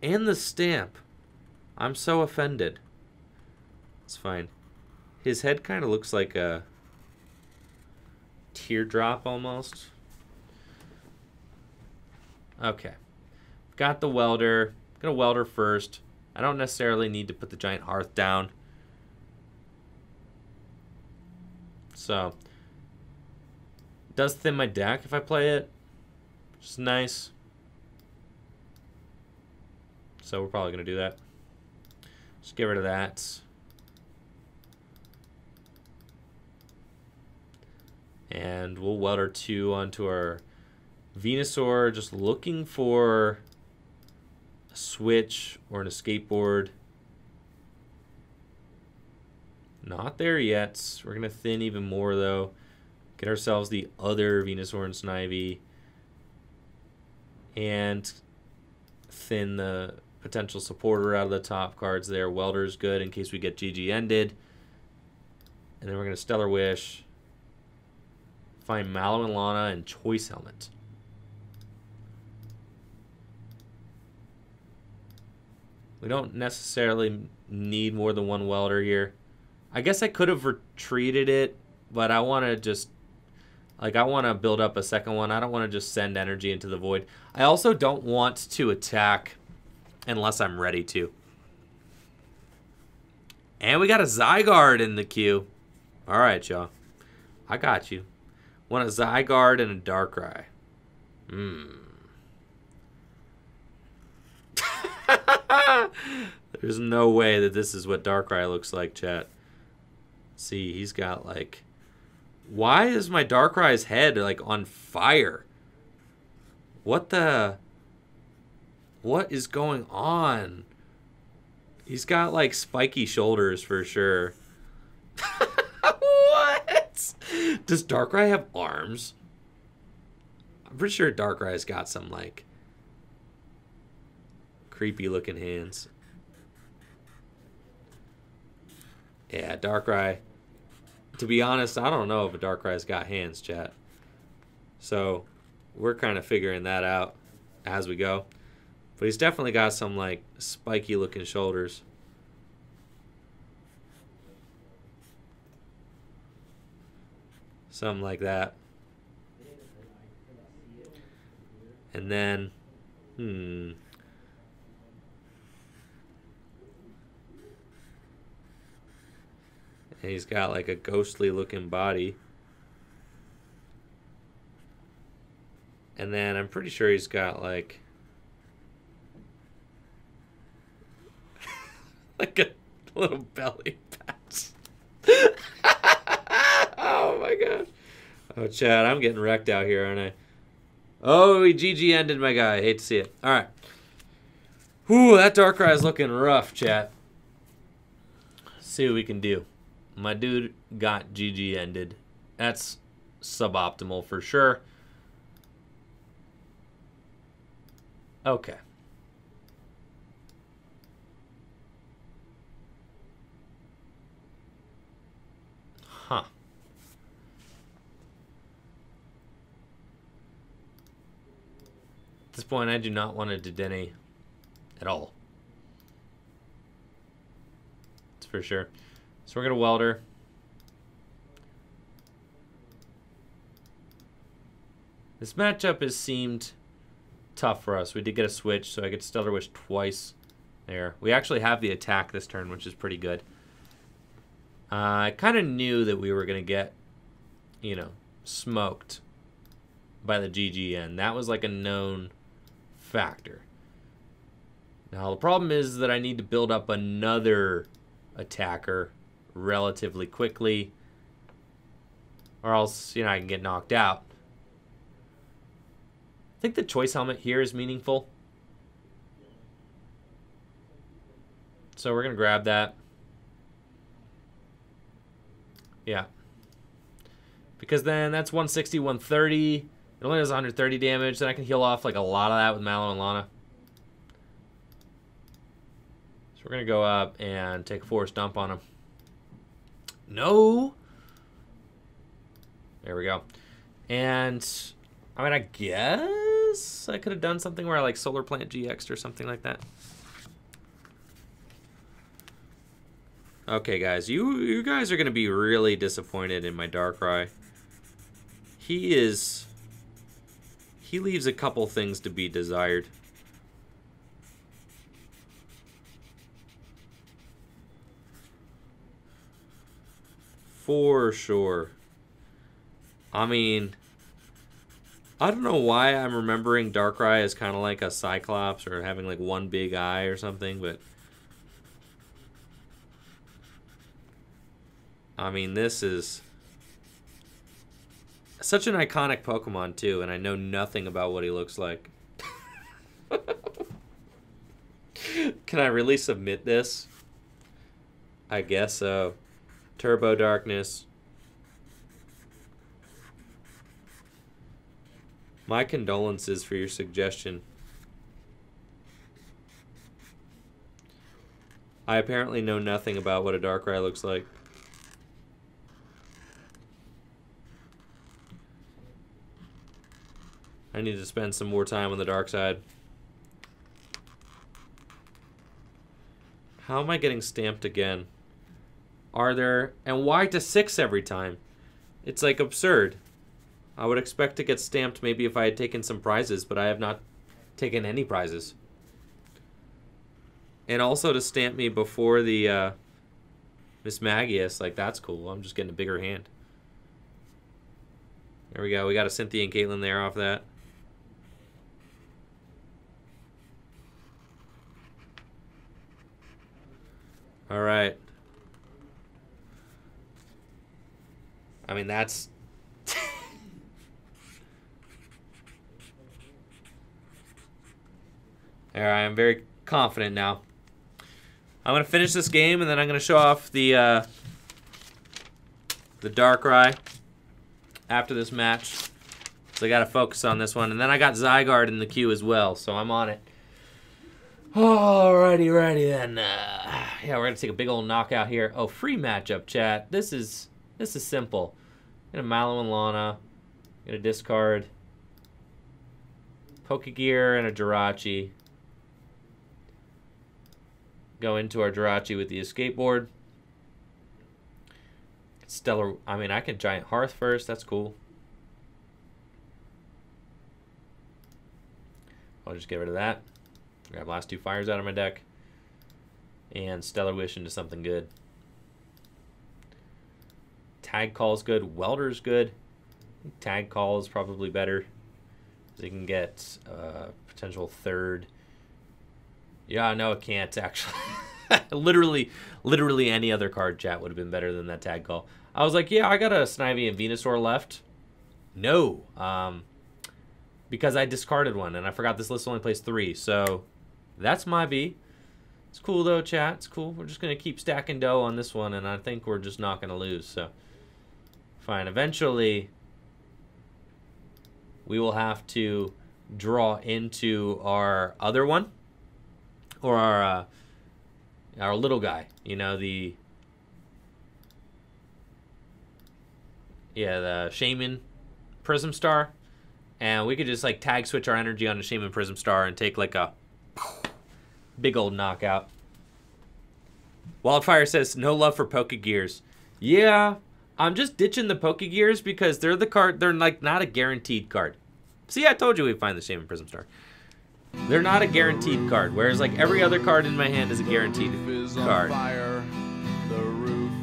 and the stamp. I'm so offended. It's fine. His head kind of looks like a teardrop almost. Okay. Got the Welder. Gonna Welder first. I don't necessarily need to put the Giant Hearth down. So, does thin my deck if I play it, which is nice. So we're probably gonna do that. Just get rid of that. And we'll Welder 2 onto our Venusaur, just looking for a switch or an escape board. Not there yet. We're going to thin even more, though. Get ourselves the other Venusaur and Snivy. And thin the potential supporter out of the top cards there. Welder's good in case we get GG ended. And then we're going to Stellar Wish. Find Mallow Lana and Choice Helmet. We don't necessarily need more than one Welder here. I guess I could have retreated it, but I want to just, like, I want to build up a second one. I don't want to just send energy into the void. I also don't want to attack unless I'm ready to. And we got a Zygarde in the queue. All right, y'all. I got you. Want a Zygarde and a Darkrai. There's no way that this is what Darkrai looks like, chat. See, he's got like... Why is my Darkrai's head like on fire? What the... What is going on? He's got like spiky shoulders for sure. What? Does Darkrai have arms? I'm pretty sure Darkrai's got some like creepy looking hands. Yeah, Darkrai. To be honest, I don't know if a Darkrai's got hands, chat. So we're kind of figuring that out as we go. But he's definitely got some like spiky looking shoulders. Something like that. And then, and he's got like a ghostly looking body. And then I'm pretty sure he's got like like a little belly patch. Oh my gosh. Oh, Chad, I'm getting wrecked out here, aren't I? Oh, he GG ended my guy. I hate to see it. All right. Whew, that Darkrai is looking rough, chat. Let's see what we can do. My dude got GG ended. That's suboptimal for sure. Okay. Huh. At this point, I do not want a Dedenne at all. That's for sure. So we're going to Welder. This matchup has seemed tough for us. We did get a switch, so I get Stellar Wish twice there. We actually have the attack this turn, which is pretty good. I kind of knew that we were going to get, you know, smoked by the GGN. That was like a known factor. Now, the problem is that I need to build up another attacker relatively quickly, or else, you know, I can get knocked out. I think the choice helmet here is meaningful. So we're going to grab that. Yeah. Because then that's 160, 130. It only does 130 damage. Then I can heal off like a lot of that with Mallow Lana. So we're going to go up and take a force dump on him. No. There we go. And I mean, I guess I could have done something where I like Solar Plant GX or something like that. Okay, guys, you guys are going to be really disappointed in my Darkrai. He leaves a couple things to be desired. For sure. I mean, I don't know why I'm remembering Darkrai as kind of like a Cyclops or having like one big eye or something, but I mean, this is such an iconic Pokemon, too, and I know nothing about what he looks like. Can I really submit this? I guess so. Turbo Darkness. My condolences for your suggestion. I apparently know nothing about what a Darkrai looks like. I need to spend some more time on the dark side. How am I getting stamped again? Are there... And why to 6 every time? It's like absurd. I would expect to get stamped maybe if I had taken some prizes, but I have not taken any prizes. And also to stamp me before the Miss Magius, like that's cool. I'm just getting a bigger hand. There we go. We got a Cynthia and Caitlin there off that. All right. I mean, that's... There, I am very confident now. I'm going to finish this game, and then I'm going to show off the Darkrai after this match. So I got to focus on this one. And then I got Zygarde in the queue as well, so I'm on it. Alrighty, righty then. Yeah, we're gonna take a big old knockout here. Oh, free matchup, chat. This is simple. Gonna Mallow and Lana. Gonna discard Pokégear and a Jirachi. Go into our Jirachi with the Escape Board. Stellar, I mean, I can Giant Hearth first. That's cool. I'll just get rid of that. Grab last 2 fires out of my deck. And Stellar Wish into something good. Tag Call is good. Welder's good. Tag Call is probably better. They can get potential third. Yeah, no, it can't actually. literally any other card, chat, would have been better than that Tag Call. I was like, yeah, I got a Snivy and Venusaur left. No, because I discarded one and I forgot this list only plays 3. So that's my B. It's cool though, chat. It's cool. We're just gonna keep stacking dough on this one, and I think we're just not gonna lose. So fine. Eventually, we will have to draw into our other one, or our little guy. You know, the Shaymin Prism Star, and we could just like tag switch our energy onto Shaymin Prism Star and take like a big old knockout. Wildfire says no love for Pokégears. Yeah, I'm just ditching the Pokégears because they're the card. They're like not a guaranteed card. See, I told you we'd find the Shaymin Prism Star. They're not a guaranteed card, whereas like every other card in my hand is a guaranteed card.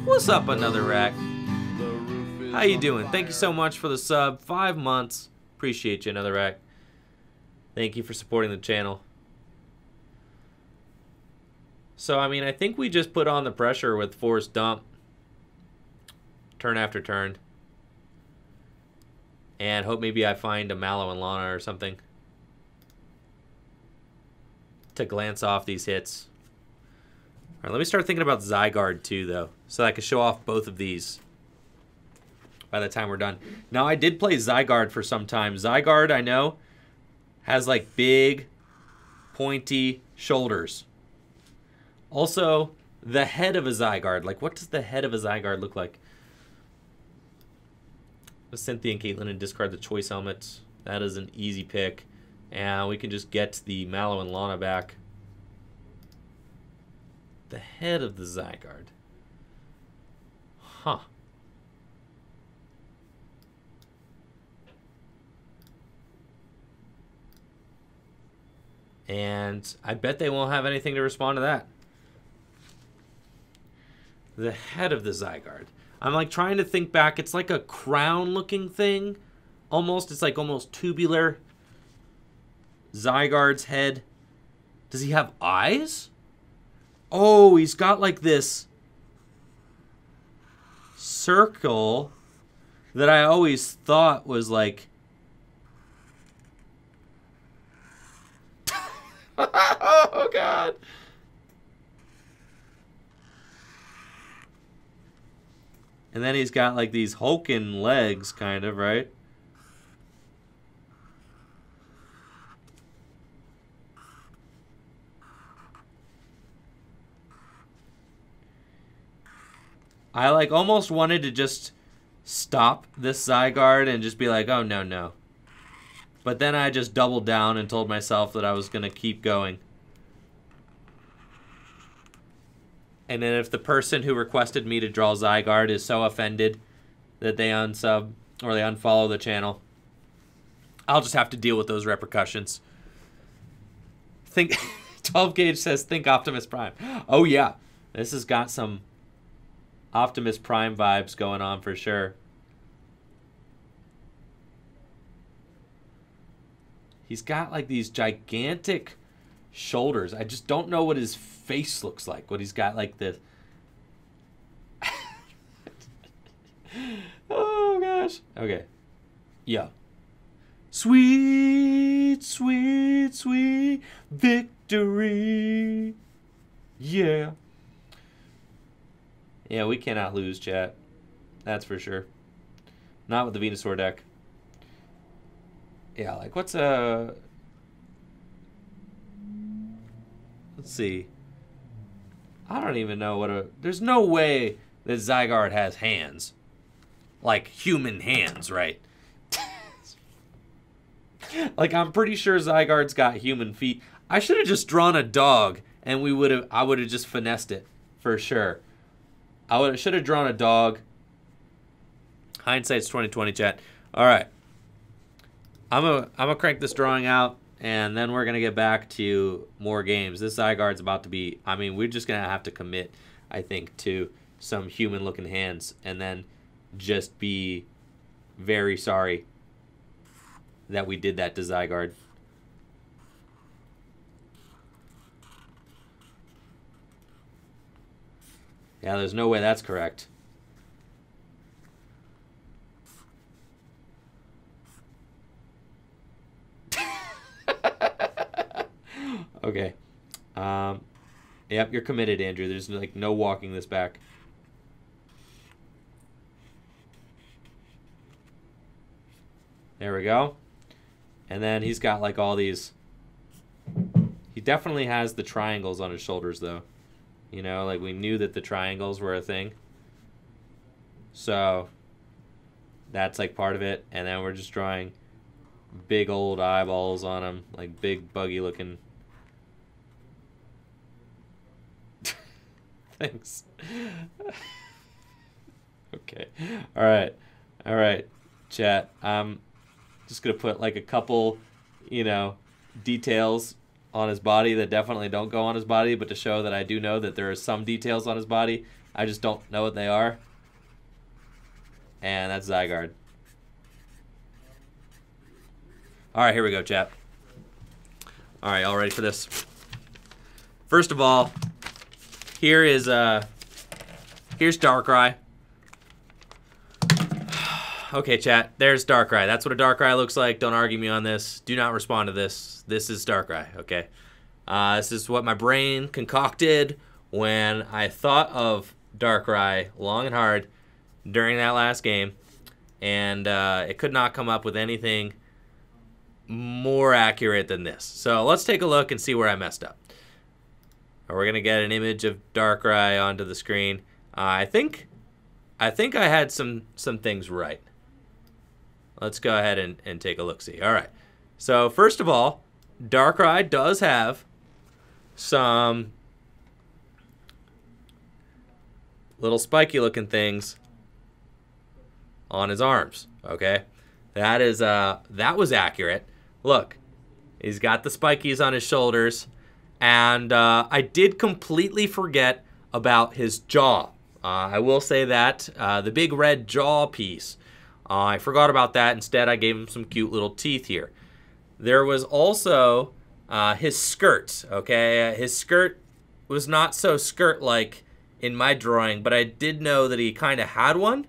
What's up, Another Rack? How you doing? Thank you so much for the sub. 5 months. Appreciate you, Another Rack. Thank you for supporting the channel. So, I mean, I think we just put on the pressure with Force Dump. Turn after turn. And hope maybe I find a Mallow Lana or something to glance off these hits. All right, let me start thinking about Zygarde too, though, so that I can show off both of these by the time we're done. Now, I did play Zygarde for some time. Zygarde, I know, has like big, pointy shoulders. Also, the head of a Zygarde. Like, what does the head of a Zygarde look like? Cynthia and Caitlin and discard the choice helmet. That is an easy pick. And we can just get the Mallow and Lana back. The head of the Zygarde. Huh. And I bet they won't have anything to respond to that. The head of the Zygarde. I'm like trying to think back. It's like a crown looking thing. Almost. It's like almost tubular. Zygarde's head. Does he have eyes? Oh, he's got like this circle that I always thought was like... Oh, God. And then he's got like these hulking legs, kind of, right? I like almost wanted to just stop this Zygarde and just be like, oh, no, no. But then I just doubled down and told myself that I was going to keep going. And then if the person who requested me to draw Zygarde is so offended that they unsub or they unfollow the channel, I'll just have to deal with those repercussions. Think 12 Gauge says, think Optimus Prime. Oh, yeah. This has got some Optimus Prime vibes going on for sure. He's got like these gigantic shoulders. I just don't know what his face looks like. What he's got like this. Oh gosh. Okay. Yeah. Sweet, sweet, sweet victory. Yeah. Yeah, we cannot lose, chat. That's for sure. Not with the Venusaur deck. Yeah, like what's a... Let's see. I don't even know what a... There's no way that Zygarde has hands. Like human hands, right? Like I'm pretty sure Zygarde's got human feet. I should have just drawn a dog and I would have just finessed it for sure. I should have drawn a dog Hindsight's 20/20, chat. All right. I'm gonna crank this drawing out, and then we're gonna get back to more games. This Zygarde's about to be. I mean, we're just gonna have to commit, I think, to some human-looking hands, and then just be very sorry that we did that to Zygarde. Yeah, there's no way that's correct. Okay. Yep, you're committed, Andrew. There's like no walking this back. There we go. And then he's got like all these. He definitely has the triangles on his shoulders, though. You know, like we knew that the triangles were a thing. So that's like part of it. And then we're just drawing big old eyeballs on him, like big buggy looking. Thanks. Okay. All right. All right, chat. I'm just going to put like a couple, you know, details on his body that definitely don't go on his body, but to show that I do know that there are some details on his body. I just don't know what they are. And that's Zygarde. All right, here we go, chat. All right, y'all ready for this? First of all, here is here's Darkrai. Okay, chat, there's Darkrai. That's what a Darkrai looks like. Don't argue me on this. Do not respond to this. This is Darkrai, okay? This is what my brain concocted when I thought of Darkrai long and hard during that last game. And it could not come up with anything more accurate than this. So let's take a look and see where I messed up. We're going to get an image of Darkrai onto the screen. I think I had some things right. Let's go ahead and take a look-see. All right. So first of all, Darkrai does have some little spiky-looking things on his arms. Okay, that was accurate. Look, he's got the spikies on his shoulders, and I did completely forget about his jaw. I will say that the big red jaw piece. I forgot about that. Instead, I gave him some cute little teeth here. There was also his skirt, okay? His skirt was not so skirt-like in my drawing, but I did know that he kind of had one.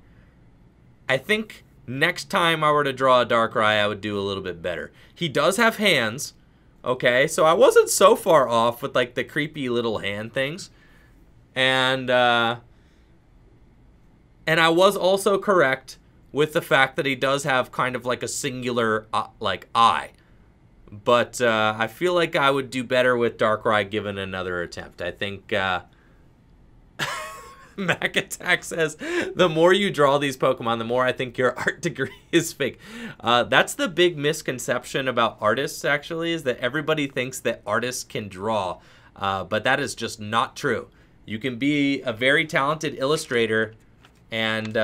I think next time I were to draw a Darkrai, I would do a little bit better. He does have hands, okay? So I wasn't so far off with, like, the creepy little hand things. And I was also correct with the fact that he does have kind of like a singular, like, eye. But I feel like I would do better with Darkrai given another attempt. I think Mac Attack says, the more you draw these Pokemon, the more I think your art degree is fake. That's the big misconception about artists, actually, is that everybody thinks that artists can draw. But that is just not true. You can be a very talented illustrator, and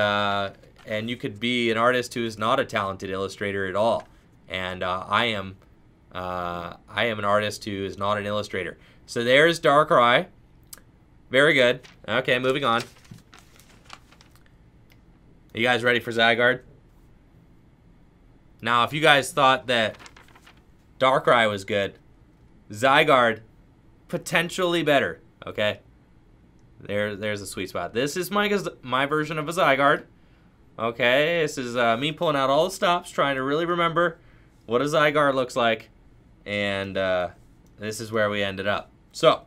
you could be an artist who is not a talented illustrator at all. And I am an artist who is not an illustrator. So there's Darkrai. Very good. Okay, moving on. Are you guys ready for Zygarde? Now, if you guys thought that Darkrai was good, Zygarde potentially better. Okay, there's a sweet spot. This is my version of a Zygarde. Okay, this is me pulling out all the stops, trying to really remember what a Zygarde looks like, and this is where we ended up. So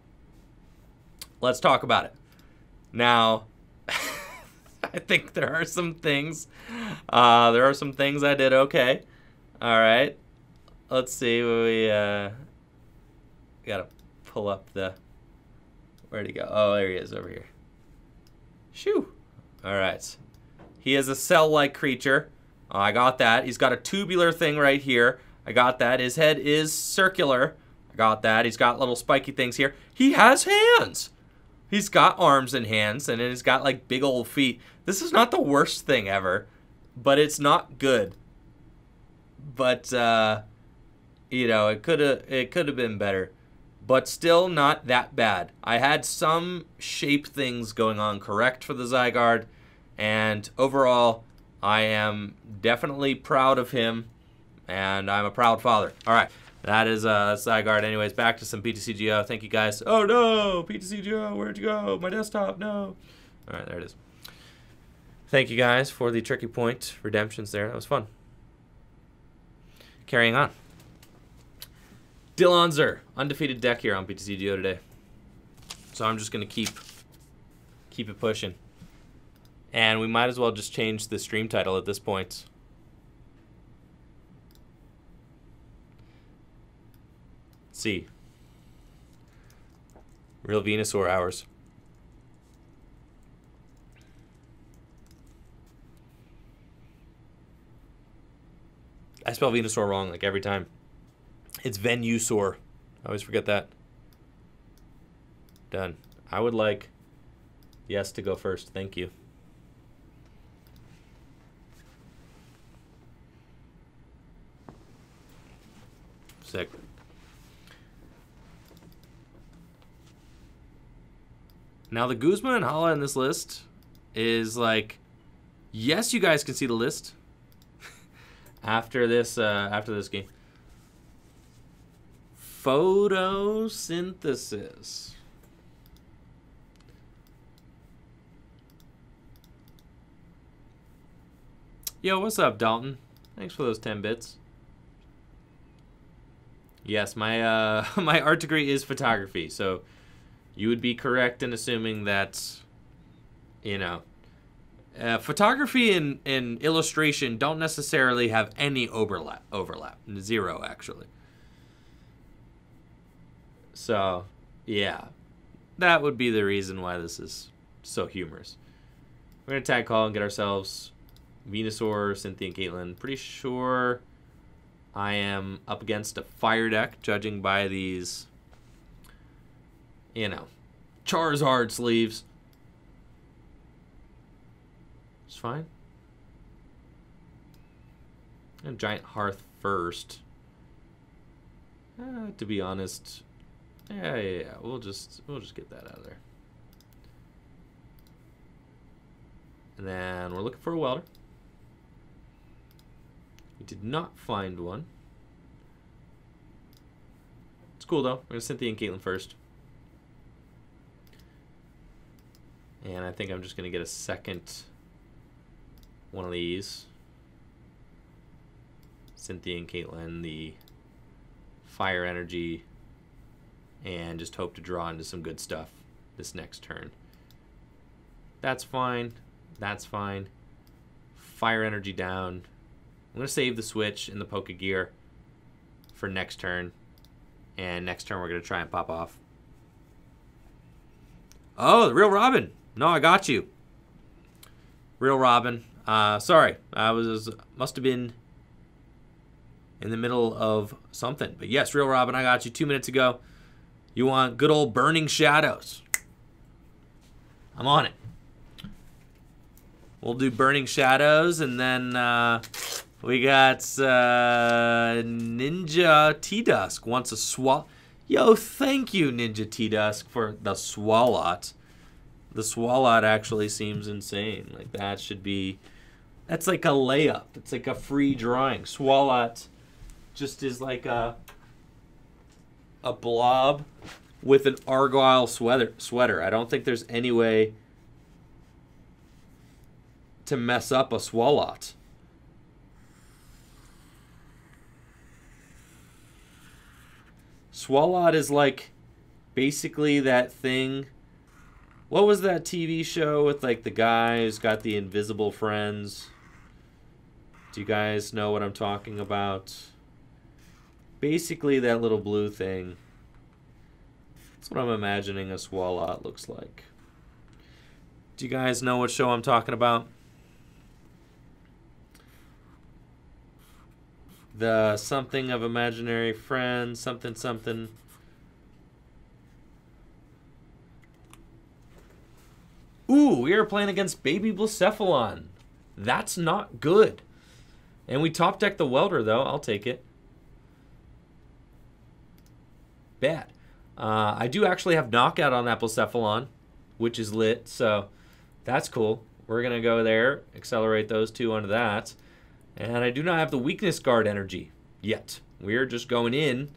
let's talk about it. Now, I think there are some things. There are some things I did okay. All right, let's see. We gotta pull up the. Where'd he go? Oh, there he is over here. Shoo! All right. He is a cell-like creature. I got that. He's got a tubular thing right here. I got that. His head is circular. I got that. He's got little spiky things here. He has hands. He's got arms and hands, and he's got like big old feet. This is not the worst thing ever. but it's not good. But you know, it could have been better, but still not that bad. I had some shape things going on correct for the Zygarde, and overall, I am definitely proud of him, and I'm a proud father. All right, that is Zygarde. Anyways, back to some PTCGO. Thank you guys. Oh no, PTCGO, where'd you go? My desktop, no. All right, there it is. Thank you guys for the tricky point redemptions there. That was fun. Carrying on. Dillonzer, undefeated deck here on PTCGO today. So I'm just gonna keep it pushing. And we might as well just change the stream title at this point. Let's see. Real Venusaur hours. I spell Venusaur wrong like every time. It's Venusaur. I always forget that. Done. I would like yes to go first. Thank you. Sick. Now the Guzma Hala in this list is like, yes, you guys can see the list after this game. Photosynthesis. Yo, what's up, Dalton? Thanks for those 10 bits. Yes, my my art degree is photography, so you would be correct in assuming that, you know, photography and illustration don't necessarily have any overlap. Zero, actually. So, yeah, that would be the reason why this is so humorous. We're going to tag call and get ourselves Venusaur, Cynthia Caitlin. Pretty sure I am up against a fire deck, judging by these, you know, Charizard sleeves. It's fine. And Giant Hearth first. To be honest, yeah. We'll just get that out of there. And then we're looking for a Welder. We did not find one. It's cool though. We're gonna Cynthia and Caitlin first. And I think I'm just gonna get a second one of these. Cynthia and Caitlin, the fire energy, and just hope to draw into some good stuff this next turn. That's fine. That's fine. Fire energy down. I'm going to save the Switch and the Pokégear for next turn. And next turn we're going to try and pop off. Oh, the Real Robin. No, I got you. Real Robin. Sorry. I must have been in the middle of something. But yes, Real Robin, I got you 2 minutes ago. You want good old Burning Shadows. I'm on it. We'll do Burning Shadows, and then we got Ninja T-Dusk wants a Swalot. Yo, thank you, Ninja T-Dusk, for the Swalot. The Swalot actually seems insane. Like, that should be... That's like a layup. It's like a free drawing. Swalot just is like a blob with an Argyle sweater. I don't think there's any way to mess up a Swalot. Swalot is like basically that thing. What was that TV show with like the guy who's got the invisible friends? Do you guys know what I'm talking about? Basically that little blue thing. That's what I'm imagining a Swalot looks like. Do you guys know what show I'm talking about? The something of imaginary friends, something. Ooh, we are playing against Baby Blacephalon. That's not good. And we top deck the Welder, though. I'll take it. Bad. I do actually have Knockout on that Blacephalon, which is lit, so that's cool. We're going to go there, accelerate those two onto that. And I do not have the Weakness Guard energy yet. We're just going in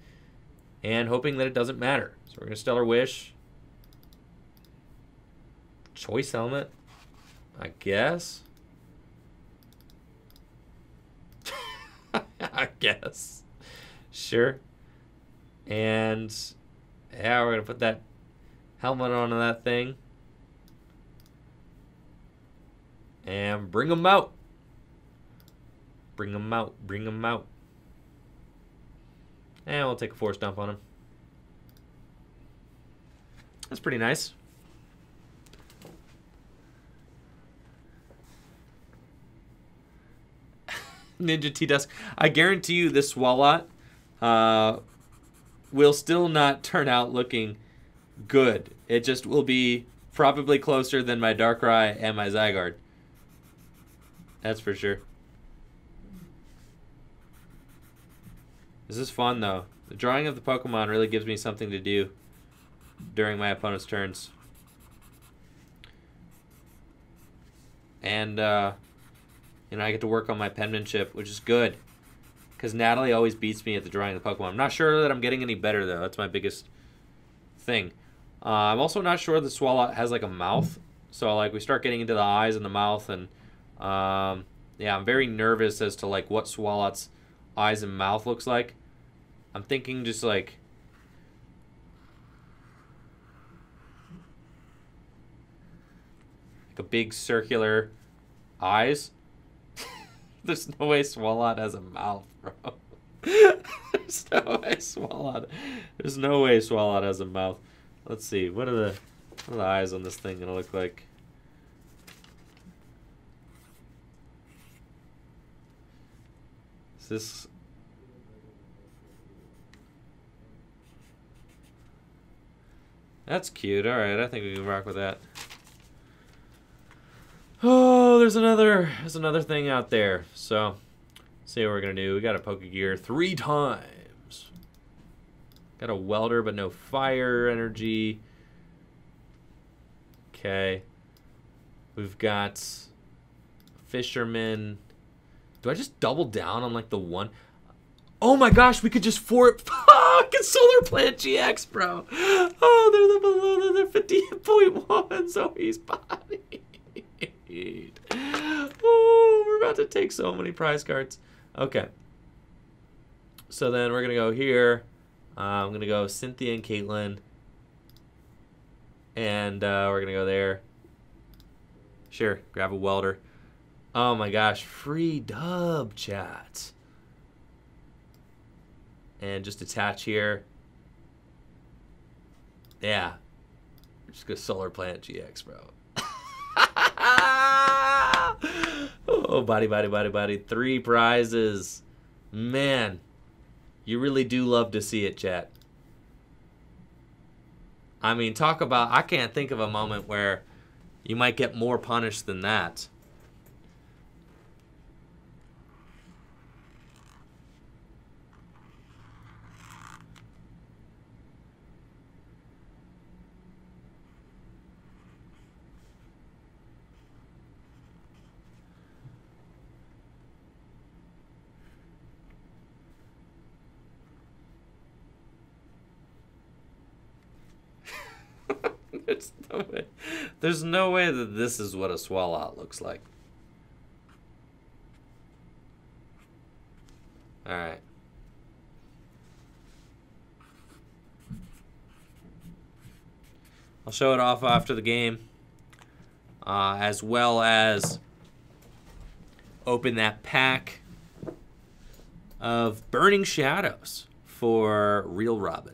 and hoping that it doesn't matter. So we're going to Stellar Wish. Choice Helmet, I guess. I guess. Sure. And yeah, we're going to put that helmet onto that thing. And bring them out. Bring them out. Bring them out. And we'll take a Force Dump on him. That's pretty nice. Ninja T-Dusk. I guarantee you this Swalot will still not turn out looking good. It just will be probably closer than my Darkrai and my Zygarde. That's for sure. This is fun, though. The drawing of the Pokemon really gives me something to do during my opponent's turns. And, you know, I get to work on my penmanship, which is good. Because Natalie always beats me at the drawing of the Pokemon. I'm not sure that I'm getting any better, though. That's my biggest thing. I'm also not sure the Swalot has, like, a mouth. So, like, we start getting into the eyes and the mouth. And, yeah, I'm very nervous as to, like, what Swalot's eyes and mouth looks like. I'm thinking just, like... a big circular eyes. There's no way Swalot has a mouth, bro. There's no way Swalot. There's no way Swalot has a mouth. Let's see. What are the eyes on this thing gonna look like? Is this? That's cute. All right, I think we can rock with that. Oh, there's another thing out there. So, let's see what we're gonna do. We got a Pokégear 3 times. Got a Welder, but no fire energy. Okay. We've got Fisherman. Do I just double down on like the one? Oh my gosh, we could just fucking Solar Plant GX, bro. Oh, they're 50.1, so he's body. Oh, we're about to take so many prize cards. Okay. So then we're going to go here. I'm going to go Cynthia and Caitlin. And we're going to go there. Sure, grab a Welder. Oh my gosh, free dub, chat. And just attach here. Yeah. Just go Solar Plant GX, bro. Oh, body. 3 prizes. Man, you really do love to see it, chat. I mean, talk about, I can't think of a moment where you might get more punished than that. There's no way that this is what a Swalot looks like. Alright. I'll show it off after the game. As well as open that pack of Burning Shadows for Real Robin.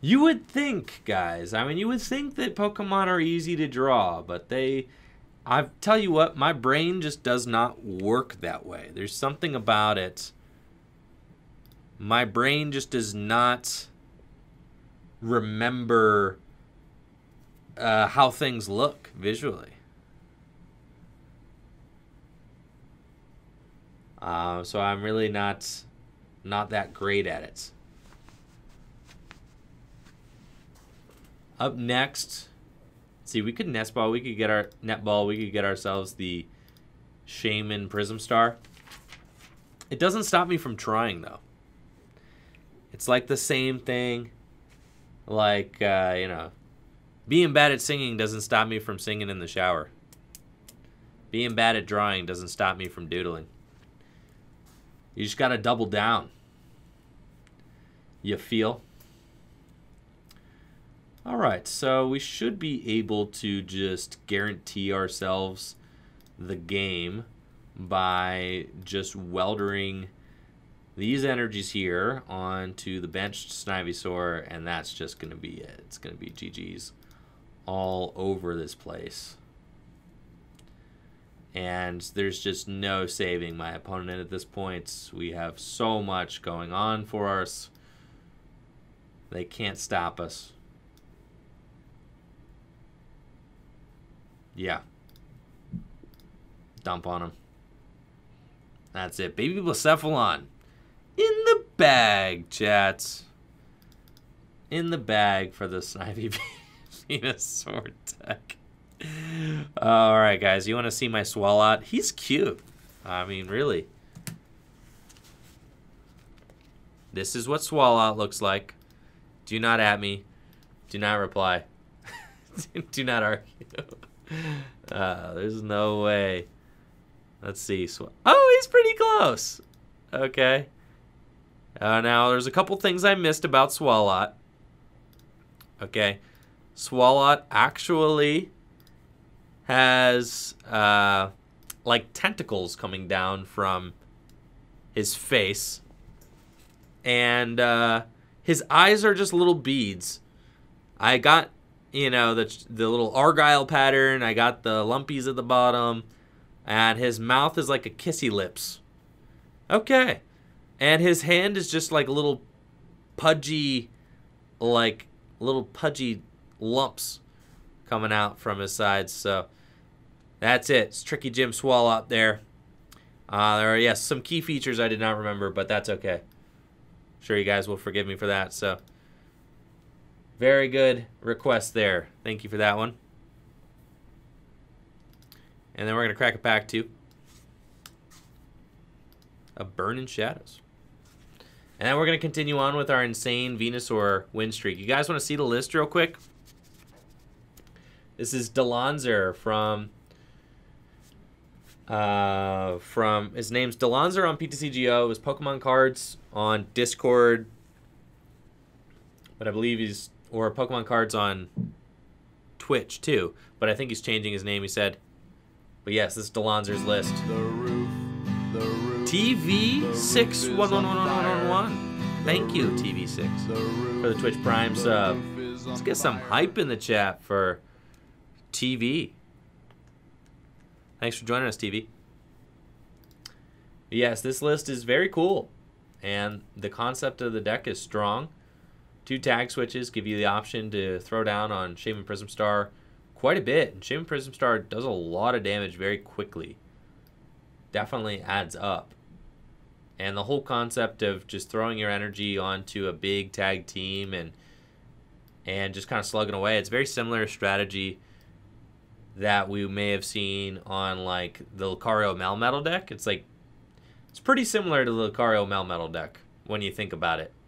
You would think, guys, I mean, you would think that Pokemon are easy to draw, but I tell you what, my brain just does not work that way. There's something about it. My brain just does not remember how things look visually. So I'm really not that great at it. Up next, see, we could netball. We could get our netball. We could get ourselves the Shaymin Prism Star. It doesn't stop me from trying though. It's like the same thing. Like you know, being bad at singing doesn't stop me from singing in the shower. Being bad at drawing doesn't stop me from doodling. You just gotta double down. You feel? Alright, so we should be able to just guarantee ourselves the game by just weldering these energies here onto the benched Snivy-Saur, and that's just going to be it. It's going to be GG's all over this place. And there's just no saving my opponent at this point. We have so much going on for us. They can't stop us. Yeah. Dump on him. That's it. Baby Blacephalon. In the bag, chats. In the bag for the Snivy Venusaur deck. Alright, guys. You want to see my Swalot? He's cute. I mean, really. This is what Swalot looks like. Do not at me. Do not reply. Do not argue. There's no way. Let's see. Oh, he's pretty close. Okay. Now, there's a couple things I missed about Swalot. Okay. Swalot actually has, like, tentacles coming down from his face. And his eyes are just little beads. I got, you know, the little Argyle pattern. I got the lumpies at the bottom. And his mouth is like a kissy lips. Okay. And his hand is just like little pudgy lumps coming out from his sides. So that's it. It's Tricky Jim Swalot there. There are, yes, some key features I did not remember, but that's okay. Sure you guys will forgive me for that. So very good request there. Thank you for that one. And then we're going to crack a pack, too, of Burning Shadows. And then we're going to continue on with our insane Venusaur win streak. You guys want to see the list real quick? This is Dillonzer from his name's Dillonzer on PTCGO. His Pokemon cards on Discord. But I believe he's, or Pokemon cards on Twitch, too. But I think he's changing his name, he said. But yes, this is Dillonzer's list. TV6111111. Thank you, TV6, for the Twitch Prime sub. Let's get some hype in the chat for TV. Thanks for joining us, TV. Yes, this list is very cool. And the concept of the deck is strong. 2 tag switches give you the option to throw down on Shaymin Prism Star quite a bit, and Shaymin Prism Star does a lot of damage very quickly. Definitely adds up. And the whole concept of just throwing your energy onto a big tag team and just kind of slugging away, it's very similar strategy that we may have seen on like the Lucario Melmetal deck. It's like, it's pretty similar to the Lucario Melmetal deck when you think about it.